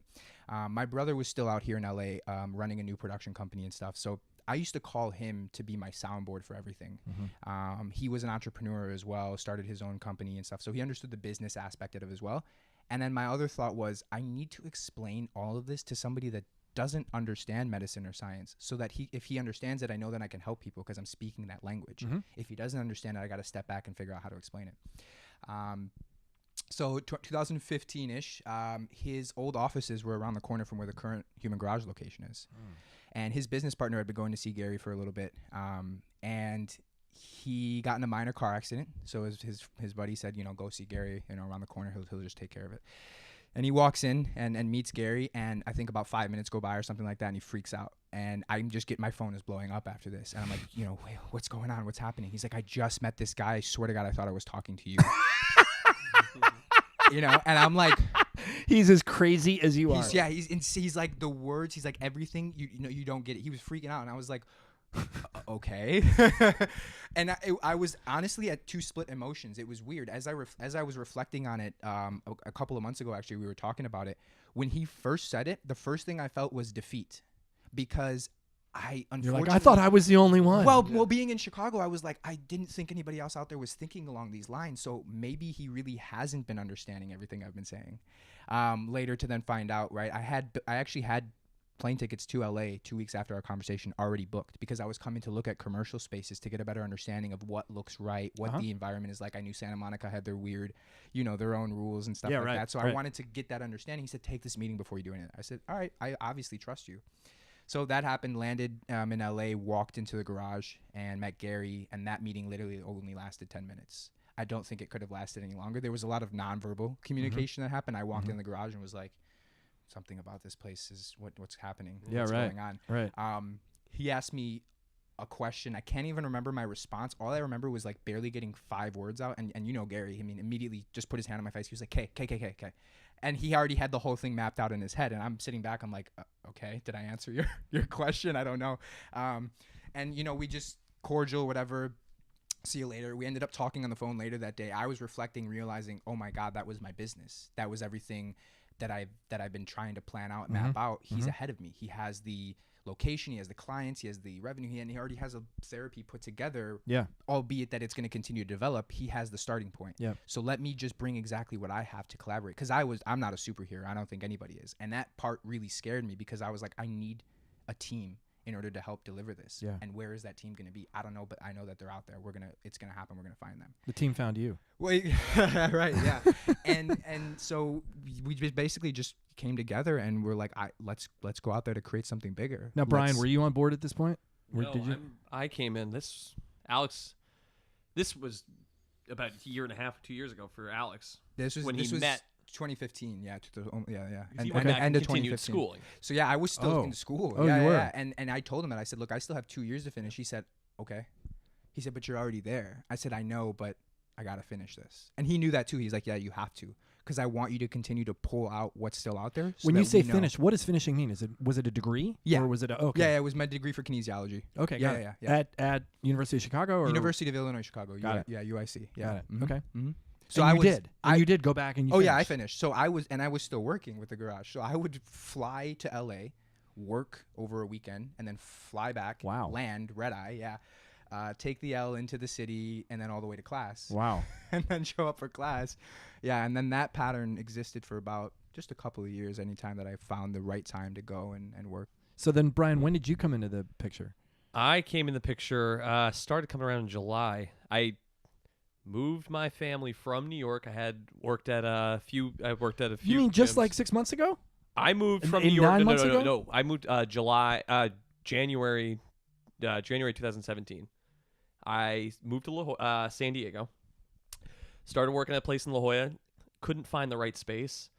My brother was still out here in LA, running a new production company and stuff. So I used to call him to be my soundboard for everything. He was an entrepreneur as well, started his own company and stuff. So he understood the business aspect of it as well. And then my other thought was, I need to explain all of this to somebody that doesn't understand medicine or science, so that if he understands it, I know that I can help people because I'm speaking that language. If he doesn't understand it, I got to step back and figure out how to explain it. So 2015-ish, his old offices were around the corner from where the current Human Garage location is. And his business partner had been going to see Garry for a little bit. And he got in a minor car accident. So his buddy said, go see Garry, around the corner. He'll just take care of it. And he walks in and meets Garry, and I think about 5 minutes go by or something like that, and he freaks out. And I'm just my phone is blowing up after this. And I'm like, wait, what's going on? What's happening? He's like, I just met this guy. I swear to God, I thought I was talking to you. And I'm like, he's as crazy as you are. Yeah, he's like the words, he's like everything, you don't get it. He was freaking out, and I was like, okay. And I was honestly at two split emotions. It was weird. As I was reflecting on it a couple of months ago, actually, we were talking about it. When he first said it, the first thing I felt was defeat, because You're like, I thought I was the only one. Well, being in Chicago, I was like, I didn't think anybody else out there was thinking along these lines. So maybe he really hasn't been understanding everything I've been saying. Later to then find out, right? I actually had plane tickets to LA 2 weeks after our conversation already booked, because I was coming to look at commercial spaces to get a better understanding of what looks right, what the environment is like. I knew Santa Monica had their weird, their own rules and stuff that. So I wanted to get that understanding. He said, take this meeting before you do anything. I said, all right, I obviously trust you. So that happened, landed in LA, walked into the garage and met Garry, and that meeting literally only lasted 10 minutes. I don't think it could have lasted any longer. There was a lot of nonverbal communication that happened. I walked in the garage and was like, something about this place is what's happening. What's going on. Right. He asked me a question. I can't even remember my response. All I remember was like barely getting 5 words out. And Garry, immediately just put his hand on my face. He was like, K. And he already had the whole thing mapped out in his head. And I'm sitting back. I'm like, okay, did I answer your question? I don't know. And we just cordial, whatever. See you later. We ended up talking on the phone later that day. I was reflecting, realizing, oh my God, that was my business. That was everything that I've been trying to plan out and map out. He's ahead of me. He has the location, he has the clients, he has the revenue, and he already has a therapy put together. Yeah. Albeit that it's going to continue to develop, he has the starting point. Yeah. So let me just bring exactly what I have to collaborate, because I'm not a superhero. I don't think anybody is, and that part really scared me, because I was like, I need a team in order to help deliver this. Yeah. And where is that team going to be? I don't know, but I know that they're out there. It's going to happen. We're going to find them. The team found you. Wait, right, yeah. and so we basically just came together and we're like, let's go out there to create something bigger. Now, Brian, were you on board at this point? No, I came in. This was about a year and a half, 2 years ago for Alex. This was 2015, yeah, and end of 2015. Schooling. So yeah, I was still in school. Oh, you were. Yeah. And I told him that. I said, look, I still have 2 years to finish. He said, okay. He said, but you're already there. I said, I know, but I gotta finish this. And he knew that too. He's like, yeah, you have to, because I want you to continue to pull out what's still out there. So when you say finish, what does finishing mean? Was it a degree? Yeah. Or was it okay? Yeah, it was my degree for kinesiology. Okay. Yeah. At University of Chicago or University of Illinois Chicago. Got it. Yeah, UIC. Yeah. Got it. Okay. Mm-hmm. So you did go back and you finished. Yeah, I finished. So I was still working with the garage. So I would fly to LA, work over a weekend, and then fly back. Wow. Land, red eye, yeah. Take the L into the city and then all the way to class. Wow. And then show up for class. Yeah, and then that pattern existed for about just a couple of years, anytime that I found the right time to go and work. So then, Brian, when did you come into the picture? I came in the picture, started coming around in July. I moved my family from New York. I worked at a few. You mean just gyms. like 6 months ago? I moved from New York. 9 months ago? No. I moved January 2017. I moved to San Diego. Started working at a place in La Jolla. Couldn't find the right space.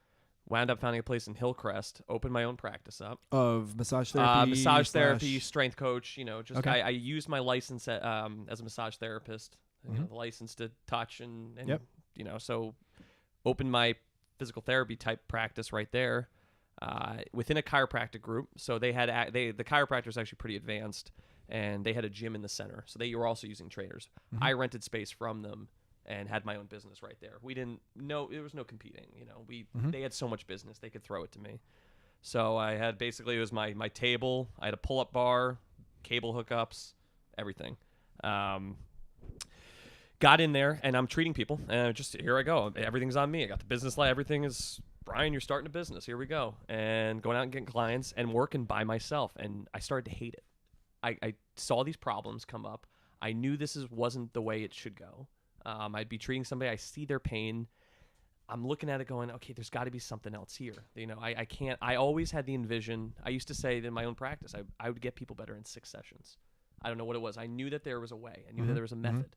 Wound up finding a place in Hillcrest. Opened my own practice up of massage therapy. Therapy, strength coach. Okay. I used my license as a massage therapist. The license to touch and yep. So opened my physical therapy type practice right there within a chiropractic group. So the chiropractor is actually pretty advanced, and they had a gym in the center. So they were also using trainers. Mm-hmm. I rented space from them and had my own business right there. We didn't know, there was no competing. They had so much business, they could throw it to me. So I had basically, it was my table. I had a pull-up bar, cable hookups, everything. Got in there, and I'm treating people, and here I go. Everything's on me. I got the business line. Everything is, Brian, you're starting a business. Here we go. And going out and getting clients and working by myself. And I started to hate it. I saw these problems come up. I knew wasn't the way it should go. I'd be treating somebody. I see their pain. I'm looking at it going, okay, there's got to be something else here. I can't. I always had the envision. I used to say that in my own practice, I would get people better in 6 sessions. I don't know what it was. I knew that there was a way. I knew that there was a method.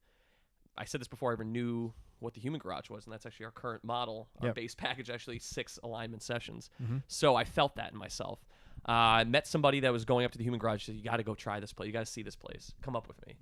I said this before I ever knew what the Human Garage was, and that's actually our current model. Our Yep. base package, actually 6 alignment sessions. Mhm. So I felt that in myself. I met somebody that was going up to the Human Garage. Said, "You got to go try this place. You got to see this place. Come up with me."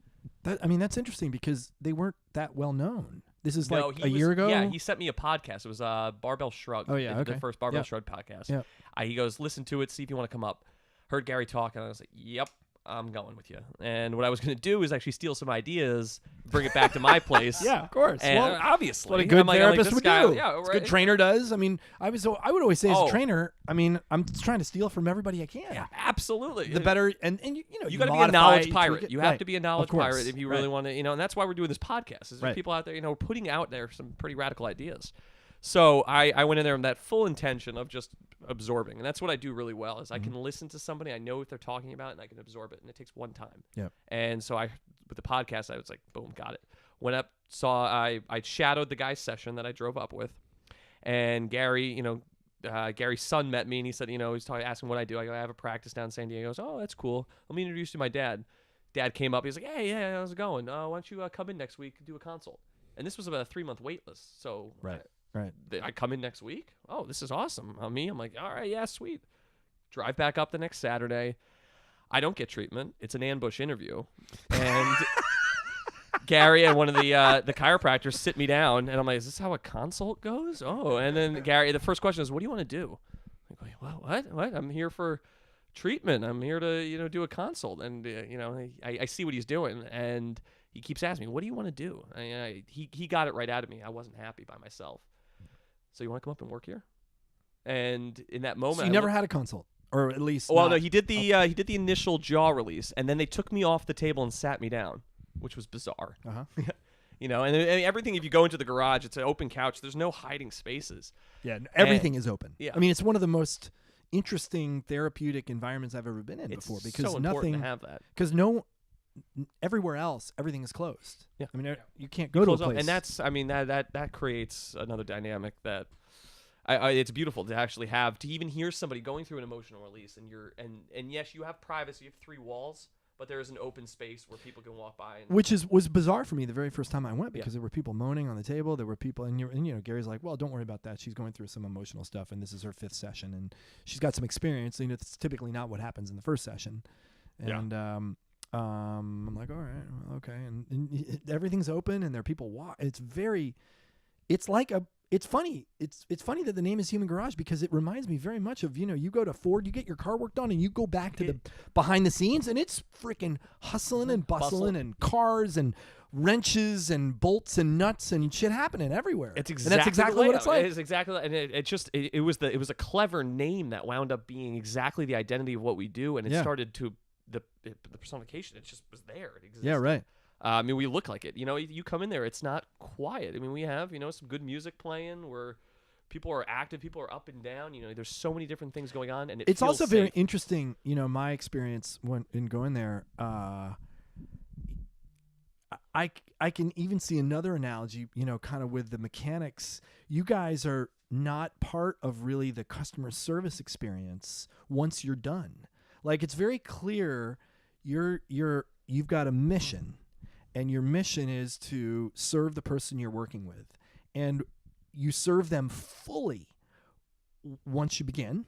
That's interesting because they weren't that well known. This is No, like he a was- year ago. Yeah, he sent me a podcast. It was Barbell Shrug. Oh, yeah, The okay. first Barbell Yep. Shrug podcast. Yep. He goes, listen to it, see if you want to come up. Heard Gary talk, and I was like, yep, I'm going with you. And what I was going to do is actually steal some ideas, bring it back to my place. Yeah, of course. And Well, obviously, what a good I'm like, therapist this would guy, do. Yeah, It's right. a good trainer does. I mean, I would always say as Oh. a trainer, I mean, I'm just trying to steal from everybody I can. Yeah, absolutely. The better, and you know, You got to be a modify, knowledge tweak pirate. it. You have Right. to be a knowledge Of course. pirate if you really Right. want to, and that's why we're doing this podcast. Is there's Right. people out there, we're putting out there some pretty radical ideas. So I went in there with that full intention of just absorbing, and that's what I do really well. Is I can listen to somebody, I know what they're talking about, and I can absorb it, and it takes one time. Yeah. And so with the podcast, I was like, boom, got it. Went up, I shadowed the guy's session that I drove up with, and Gary, Gary's son met me, and he said, he's asking what I do. I go, I have a practice down in San Diego. He goes, oh, that's cool. Let me introduce you to my dad. Dad came up. He's like, hey, yeah, how's it going? Why don't you come in next week and do a consult? And this was about a 3-month wait list. So Right. I come in next week. Oh, this is awesome. I'm like, all right, yeah, sweet. Drive back up the next Saturday. I don't get treatment. It's an ambush interview. And Gary and one of the chiropractors sit me down, and I'm like, is this how a consult goes? Oh, and then Gary, the first question is, what do you want to do? I'm like, well, what? I'm here for treatment. I'm here to, do a consult. And, I see what he's doing, and he keeps asking me, what do you want to do? He got it right out of me. I wasn't happy by myself. So you want to come up and work here? And in that moment, So you never had a consult, or at least. well, no, not- he did the initial jaw release, and then they took me off the table and sat me down, which was bizarre. Uh-huh. And everything. If you go into the garage, it's an open couch. There's no hiding spaces. Yeah, everything is open. yeah. I mean, it's one of the most interesting therapeutic environments I've ever been in It's before because so important nothing, to have that. because everywhere else everything is closed. Yeah. I mean, you can't go to a Close up. place. And that creates another dynamic that it's beautiful to actually have, to even hear somebody going through an emotional release, and yes, you have privacy. You have 3 walls, but there is an open space where people can walk by. And Which was bizarre for me the very first time I went, Yeah. because there were people moaning on the table. There were people, and Gary's like, "Well, don't worry about that. She's going through some emotional stuff, and this is her 5th session, and she's got some experience. It's typically not what happens in the first session." Yeah. And I'm like, "All right, well, okay." And everything's open, and there are people. It's funny. It's funny that the name is Human Garage, because it reminds me very much of, you go to Ford, you get your car work done, and you go back to the behind the scenes, and it's freaking hustling and bustling and cars and wrenches and bolts and nuts and shit happening everywhere. It's and exactly that's exactly what it's like. It is exactly, and it was a clever name that wound up being exactly the identity of what we do, and it Yeah. started to the personification. It just was there. It existed. Yeah, right. We look like it. You come in there, it's not quiet. I mean, we have, some good music playing where people are active, people are up and down. There's so many different things going on, and It's feels also very safe. interesting, my experience in going there. I can even see another analogy, kind of with the mechanics. You guys are not part of really the customer service experience once you're done. Like, it's very clear you've got a mission, and your mission is to serve the person you're working with, and you serve them fully once you begin,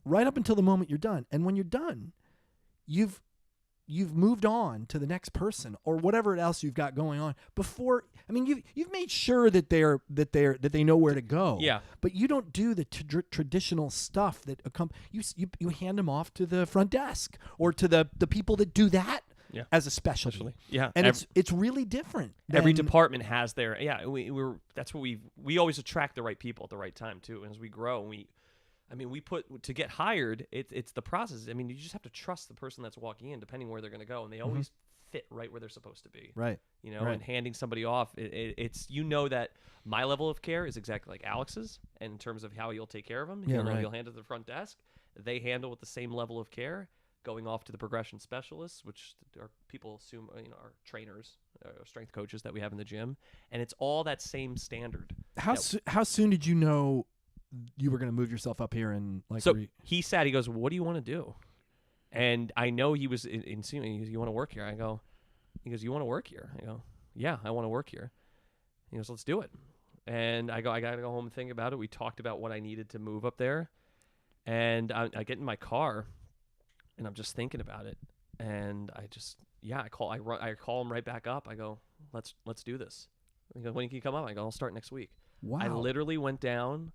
right up until the moment you're done. And when you're done, you've moved on to the next person or whatever else you've got going on before. I mean, you've made sure that they know where to go. Yeah. But you don't do the traditional stuff that you hand them off to the front desk or to the people that do that as a specialty. Yeah. And it's really different. Every than- department has their that's what we always attract the right people at the right time too. And as we grow, we put to get hired. It's the process. I mean, you just have to trust the person that's walking in, depending where they're going to go, and they always fit right where they're supposed to be. Right. Right. And handing somebody off, it's that my level of care is exactly like Alex's, and in terms of how you'll take care of them. Yeah, right. You'll hand it to the front desk. They handle with the same level of care. Going off to the progression specialists, which are people assume are trainers, strength coaches that we have in the gym, and it's all that same standard. How soon did you know you were going to move yourself up here and like? So he goes, "What do you want to do?" And I know he was insinuating, "You want to work here?" He goes, "You want to work here?" I go, "Yeah, I want to work here." He goes, let's do it. And I got to go home and think about it. We talked about what I needed to move up there. And I get in my car, and I'm just thinking about it. And I call him right back up. I go, let's do this. He goes, when can you come up? I go, I'll start next week. Wow. I literally went down,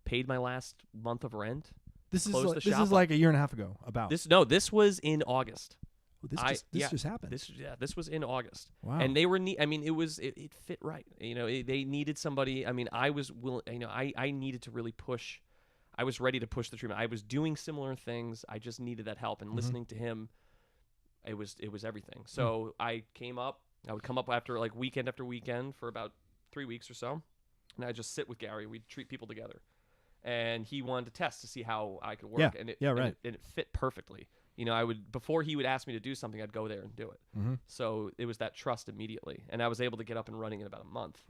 paid my last month of rent. This is up. like a year and a half ago. This was in August. This just happened. This was in August. Wow. And they were it fit right. They needed somebody. I was willing. I needed to really push. I was ready to push the treatment. I was doing similar things. I just needed that help. And listening to him, it was everything. So I came up. I would come up after like weekend after weekend for about 3 weeks or so, and I'd just sit with Gary. We'd treat people together, and he wanted to test to see how I could work. And it fit perfectly. Before he would ask me to do something, I'd go there and do it. Mm-hmm. So it was that trust immediately, and I was able to get up and running in about a month.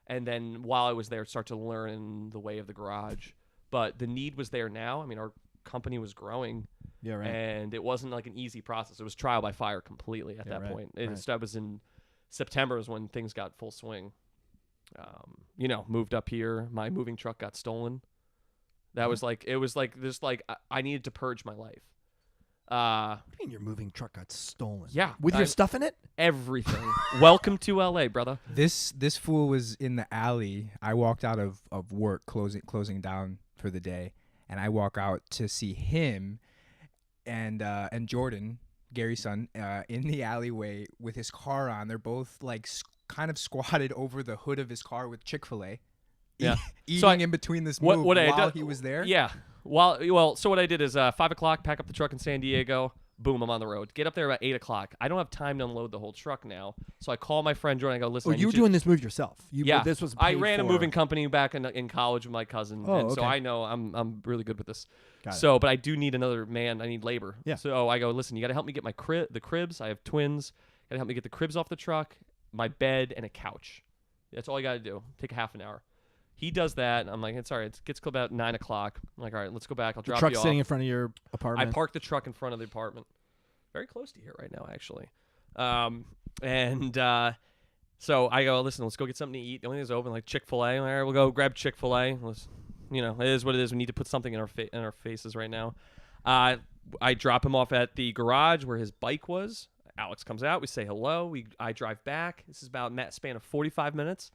And then while I was there, start to learn the way of the garage. But the need was there now. Our company was growing. Yeah, right. And it wasn't like an easy process. It was trial by fire completely at that point. It was in September is when things got full swing. Moved up here. My moving truck got stolen. That was like, I needed to purge my life. What do you mean your moving truck got stolen? Yeah. With your stuff in it? Everything. Welcome to LA, brother. This fool was in the alley. I walked out of work, closing down for the day, and I walk out to see him and Jordan, Gary's son, in the alleyway with his car on. They're both like kind of squatted over the hood of his car with Chick-fil-A. Yeah. Eating in between this move while he was there. Yeah. So what I did is 5 o'clock, pack up the truck in San Diego. Boom, I'm on the road. Get up there about 8 o'clock. I don't have time to unload the whole truck now. So I call my friend Jordan. I go, listen. Oh, you were doing this move yourself? Yeah. This was I ran a moving company back in college with my cousin. Oh, and okay. so I know I'm really good with this. Got it. So, but I do need another man. I need labor. Yeah. So I go, listen, you got to help me get my the cribs. I have twins. Got to help me get the cribs off the truck, my bed, and a couch. That's all you got to do. Take a half an hour. He does that, and I'm like, it's all right. It gets to about 9 o'clock. I'm like, all right, let's go back. I'll drop you off. The truck's sitting in front of your apartment. I parked the truck in front of the apartment. Very close to here right now, actually. So I go, listen, let's go get something to eat. The only thing that's open, like Chick-fil-A. All right, we'll go grab Chick-fil-A. It is what it is. We need to put something in our faces right now. I drop him off at the garage where his bike was. Alex comes out. We say hello. I drive back. This is about a span of 45 minutes.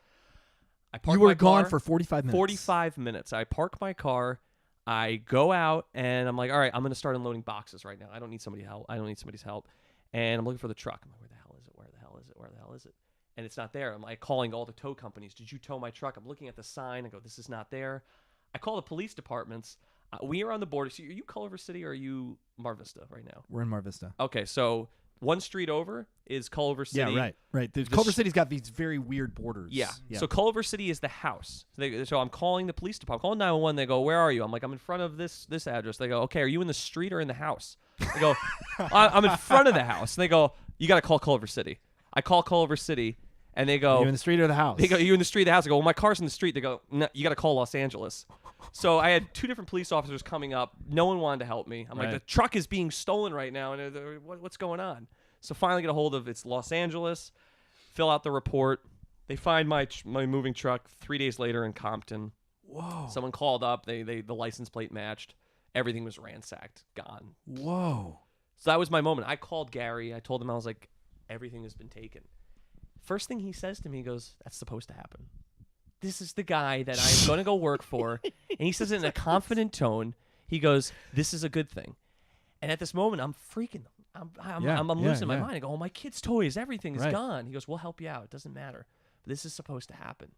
You were gone for 45 minutes. 45 minutes. I park my car. I go out, and I'm like, all right, I'm going to start unloading boxes right now. I don't need somebody's help. And I'm looking for the truck. I'm like, where the hell is it? Where the hell is it? Where the hell is it? And it's not there. I'm like calling all the tow companies. Did you tow my truck? I'm looking at the sign. I go, this is not there. I call the police departments. We are on the border. So are you Culver City or are you Mar Vista right now? We're in Mar Vista. Okay, so one street over is Culver City. Yeah, right. Culver City's got these very weird borders. Yeah. So Culver City is the house. So I'm calling the police department. I'm calling 911. They go, where are you? I'm like, I'm in front of this address. They go, okay, are you in the street or in the house? I go, I'm in front of the house. And they go, you got to call Culver City. I call Culver City, and they go, are you in the street or the house? They go, you in the street or the house? I go, well, my car's in the street. They go, no, you got to call Los Angeles. So I had 2 different police officers coming up. No one wanted to help me. I'm like, the truck is being stolen right now. And what's going on? So finally get a hold of it's Los Angeles, fill out the report. They find my moving truck 3 days later in Compton. Whoa. Someone called up. The license plate matched. Everything was ransacked, gone. Whoa. So that was my moment. I called Gary. I told him, I was like, everything has been taken. First thing he says to me, he goes, that's supposed to happen. This is the guy that I'm going to go work for. And he says it in a confident tone. He goes, this is a good thing. And at this moment, I'm freaking. I'm losing my mind. I go, oh, my kid's toys, everything is gone. He goes, we'll help you out. It doesn't matter. But this is supposed to happen.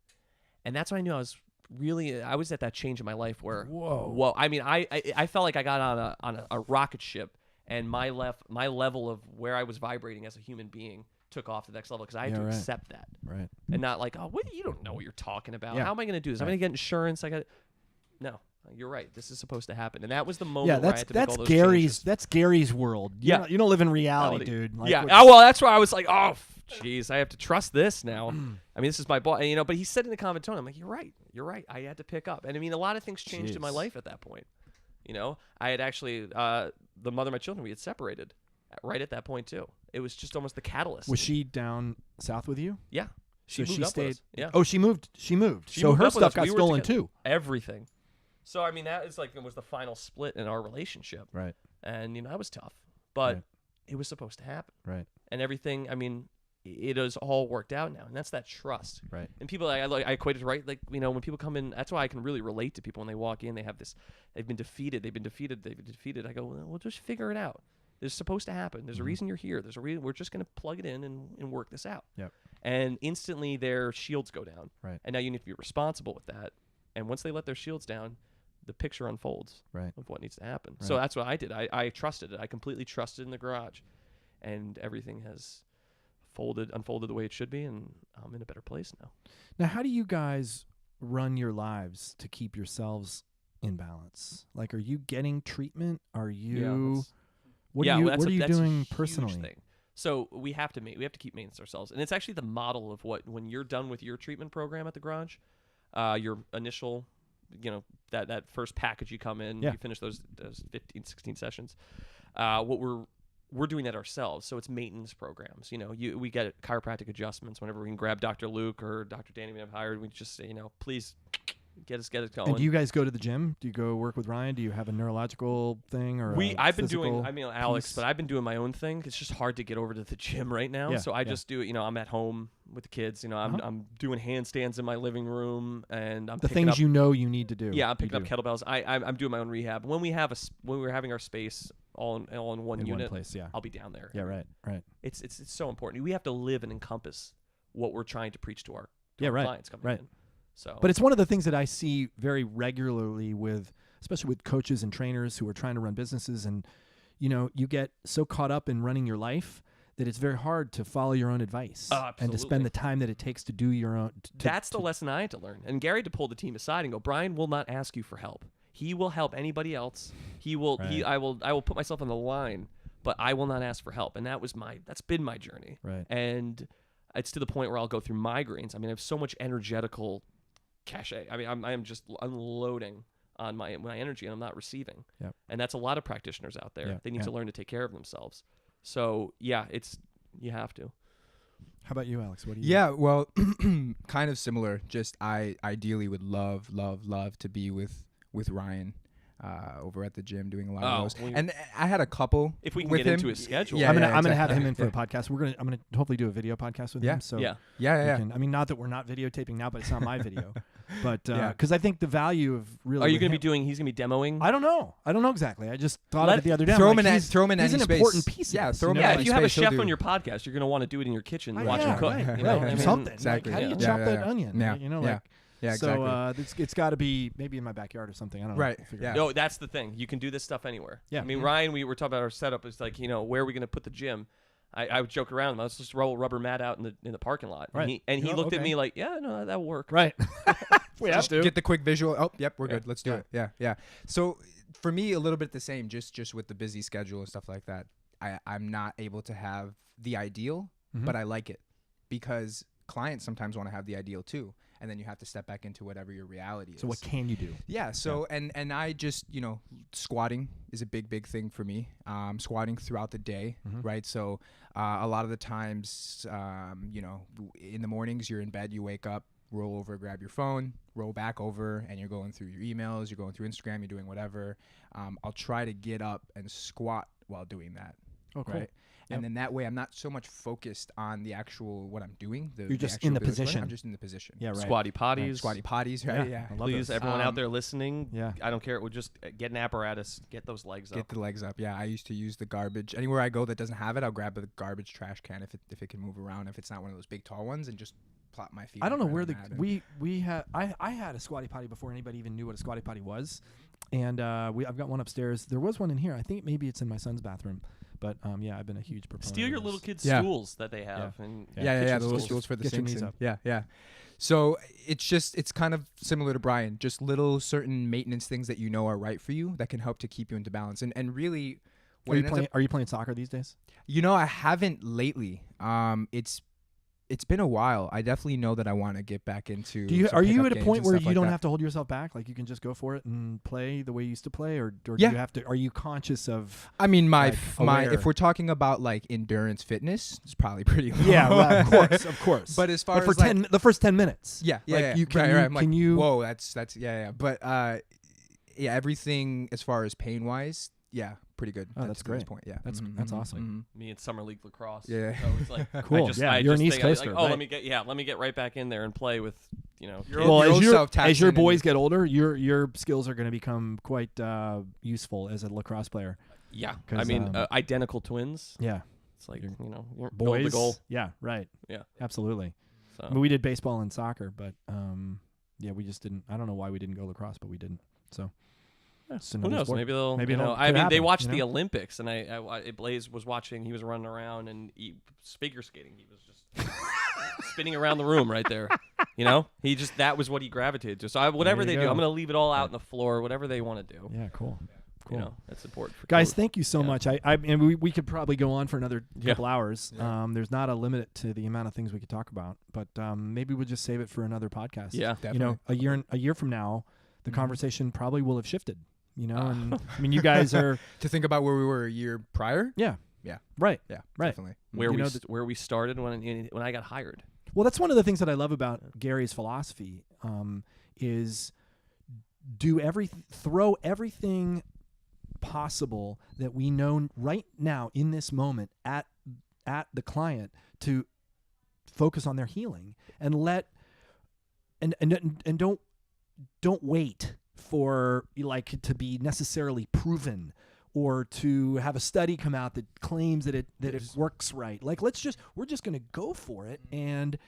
And that's when I knew I was at that change in my life where, whoa. I mean, I felt like I got on a rocket ship, and my level of where I was vibrating as a human being took off to the next level because I had to accept that. Right. And not like, oh, you don't know what you're talking about. Yeah. How am I going to do this? I'm going to get insurance. No. You're right. This is supposed to happen, and that was the moment where I had to make all those changes. That's Gary's world. You don't live in reality, dude. Like, well, that's why I was like, oh, jeez, I have to trust this now. I mean, this is my boss, but he said it in a confident tone. I'm like, you're right. I had to pick up, and I mean, a lot of things changed in my life at that point. I had actually the mother of my children. We had separated right at that point too. It was just almost the catalyst. Was she down south with you? Yeah. She So moved she up stayed. with us. Yeah. Oh, she moved. She moved. She So moved her up with stuff us. got We were stolen together. too. Everything. So I mean, that is like, it was the final split in our relationship. Right. And, that was tough. But Right. it was supposed to happen. Right. And everything, I mean, it has all worked out now. And that's that trust. Right. And people, I equate it, right? Like, when people come in, that's why I can really relate to people when they walk in. They have this, they've been defeated. I go, well, we'll just figure it out. This is supposed to happen. There's a reason you're here. There's a reason. We're just going to plug it in and work this out. Yep. And instantly their shields go down. Right. And now you need to be responsible with that. And once they let their shields down, the picture unfolds Right. of what needs to happen. So Right. that's what I did. I trusted it. I completely trusted in the garage. And everything has unfolded the way it should be, and I'm in a better place now. Now, how do you guys run your lives to keep yourselves in balance? Like, are you getting treatment? Are you? What are you that's a doing huge personally? thing. So we have to keep maintenance ourselves, and it's actually the model of when you're done with your treatment program at the garage, your initial, that first package you come in, Yeah. you finish those 15, 16 sessions. What we're doing that ourselves, so it's maintenance programs. We get chiropractic adjustments whenever we can grab Dr. Luke or Dr. Danny we have hired. We just say, please get us going. And do you guys go to the gym? Do you go work with Ryan? Do you have a neurological thing or? I've been doing. Alex, piece? but I've been doing my own thing. It's just hard to get over to the gym right now. Yeah, So I yeah. just do it. I'm at home with the kids. I'm doing handstands in my living room, and I'm The picking things up, you know you need to do. Yeah, I'm you picking up do. kettlebells. I'm doing my own rehab. When we're having our space all in one in unit, one place. Yeah. I'll be down there. Yeah. Right. It's so important. We have to live and encompass what we're trying to preach to our clients coming in. So, But it's one of the things that I see very regularly especially with coaches and trainers who are trying to run businesses, and you get so caught up in running your life that it's very hard to follow your own advice and to spend the time that it takes to do your own. That's the lesson I had to learn. And Gary had to pull the team aside and go, Brian will not ask you for help. He will help anybody else. He will. Right. I will put myself on the line, but I will not ask for help. And that's been my journey. Right. And it's to the point where I'll go through migraines. I mean, I have so much energetical cachet. I mean, I am just unloading on my energy, and I'm not receiving. Yep. And that's a lot of practitioners out there. Yeah, They need yeah. to learn to take care of themselves. So yeah, you have to. How about you, Alex? What do you? Yeah, well, kind of similar. Just I ideally would love to be with Ryan over at the gym doing a lot of those. And I had a couple. If we can with get him. into his schedule. Yeah, I'm gonna have exactly. him in for a podcast. I'm gonna hopefully do a video podcast with him. So Yeah. we can- I mean, not that we're not videotaping now, but it's not my video. But Yeah. because I think the value of really. Are you with going to him- be doing? He's going to be demoing. I don't know exactly. I just thought Let- of it the other day. I'm Throw him like, in he's any an space. important piece. Of Yeah, this, throw him you in know? Yeah, any if you have a space, he'll chef on do- your podcast, you're going to want to do it in your kitchen, watch yeah, him cook. right, You know? right. I mean, Something. exactly. Like, how do you Yeah, chop yeah, that yeah. onion? Yeah, You know, yeah. like. Yeah, exactly. So it's got to be maybe in my backyard or something. I don't know. Right, We'll figure it yeah. out. No, that's the thing. You can do this stuff anywhere. Yeah. I mean, Ryan, we were talking about our setup. It's like, where are we going to put the gym? I would joke around. Let's just roll a rubber mat out in the parking lot. Right. And he Oh, looked at okay. me like, yeah, no, that'll work. Right. We have Just to. get the quick visual. Oh, yep, we're Yeah. good. Let's do Yeah. it. Yeah. So for me, a little bit the same. Just with the busy schedule and stuff like that. I'm not able to have the ideal, Mhm. but I like it because clients sometimes want to have the ideal too, and then you have to step back into whatever your reality is. So what can you do? Yeah. So and I just squatting is a big thing for me. Squatting throughout the day, Mhm. right? So a lot of the times, in the mornings you're in bed, you wake up, roll over, grab your phone, roll back over, and you're going through your emails, you're going through Instagram, you're doing whatever. I'll try to get up and squat while doing that. Oh, cool. Right. Yep. And then that way I'm not so much focused on the actual what I'm doing. You're just actual in the business running. position. I'm just in the position. Yeah, right. Squatty potties. Squatty potties, right? Yeah. I love Please, those. everyone out there listening, Yeah. I don't care. We'll just get an apparatus, get those legs Get up. the legs up. Yeah, I used to use the garbage. Anywhere I go that doesn't have it, I'll grab a garbage trash can if it can move around. If it's not one of those big tall ones, and just plop my feet. I don't know right where on the that and- we had I had a squatty potty before anybody even knew what a squatty potty was, and I've got one upstairs. There was one in here. I think maybe it's in my son's bathroom, but yeah, I've been a huge proponent. Steal of your this. little kids' Yeah. stools that they have. And Yeah, kitchen the little stools for the Get your sinks. knees and- up. Yeah. So it's kind of similar to Brian, just little certain maintenance things that are right for you that can help to keep you into balance. And really, Are you playing soccer these days? I haven't lately. It's it's been a while. I definitely know that I want to get back into. Are you pickup at a games point and where stuff you like don't that. have to hold yourself back? Like you can just go for it and play the way you used to play, or do Yeah. you have to? Are you conscious of? I mean, like, my aware? if we're talking about like endurance fitness, it's probably pretty low. Yeah, right, of course. But as far for as like, the first 10 minutes. yeah, like yeah, you can right, you, right. I'm can like, you? whoa, that's yeah. But yeah, everything as far as pain wise, yeah, pretty good. Oh, that's to this great. point. Yeah, That's Mhm, that's mhm, awesome. mhm. Me and summer league lacrosse. Yeah. So it's like Cool. I You're an East think, Coaster. Like, oh, right? let me get right back in there and play with kids. Your old self-taxing as your and- boys get older, your skills are going to become quite useful as a lacrosse player. Yeah, 'Cause, I mean, identical twins. Yeah, It's like You're- you're boys. goal to goal. Yeah, right. Yeah. Absolutely. So I mean, we did baseball and soccer, but yeah, we just didn't. I don't know why we didn't go lacrosse, but we didn't. So yeah, it's who another knows? sport. Maybe they'll. Maybe you know, it'll- I could mean, they happen, watched you the know? Olympics, and Blaze was watching. He was running around and he figure skating. He was just spinning around the room right there. You know, that was what he gravitated to. So whatever There they you do, go. I'm gonna leave it all out on the floor. Whatever they want to do. Yeah, cool. Cool. You know, that's important for Guys, coach. thank you so Yeah. much. And we could probably go on for another Yeah. couple hours. Yeah. There's not a limit to the amount of things we could talk about, but maybe we'll just save it for another podcast. Yeah. Definitely. You know, a year from now, the Mhm. conversation probably will have shifted. You know, and I mean, you guys are To think about where we were a year prior. yeah, Yeah. right. Yeah, Right. definitely. where you we know, where we started when I got hired. Well, that's one of the things that I love about Gary's philosophy is throw everything possible that we know right now in this moment at the client to focus on their healing and don't wait for like to be necessarily proven or to have a study come out that claims that it works right. Like we're just going to go for it and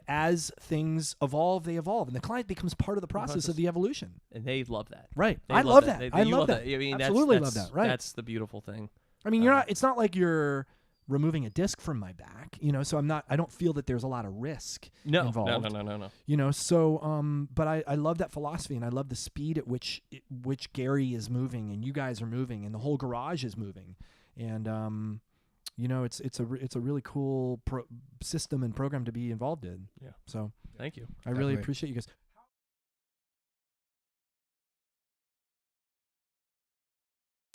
as things evolve, they evolve, and the client becomes part of the process of the evolution. And they love that. Right. They I love that. They- I you love that. I mean, Absolutely that's, love that. Right. That's the beautiful thing. I mean, it's not like you're removing a disc from my back, you know, so I don't feel that there's a lot of risk involved. No. You know, so but I love that philosophy, and I love the speed at which Gary is moving and you guys are moving and the whole garage is moving. And you know, it's a really cool system and program to be involved in. Yeah. So Thank you. I really Definitely. appreciate you guys.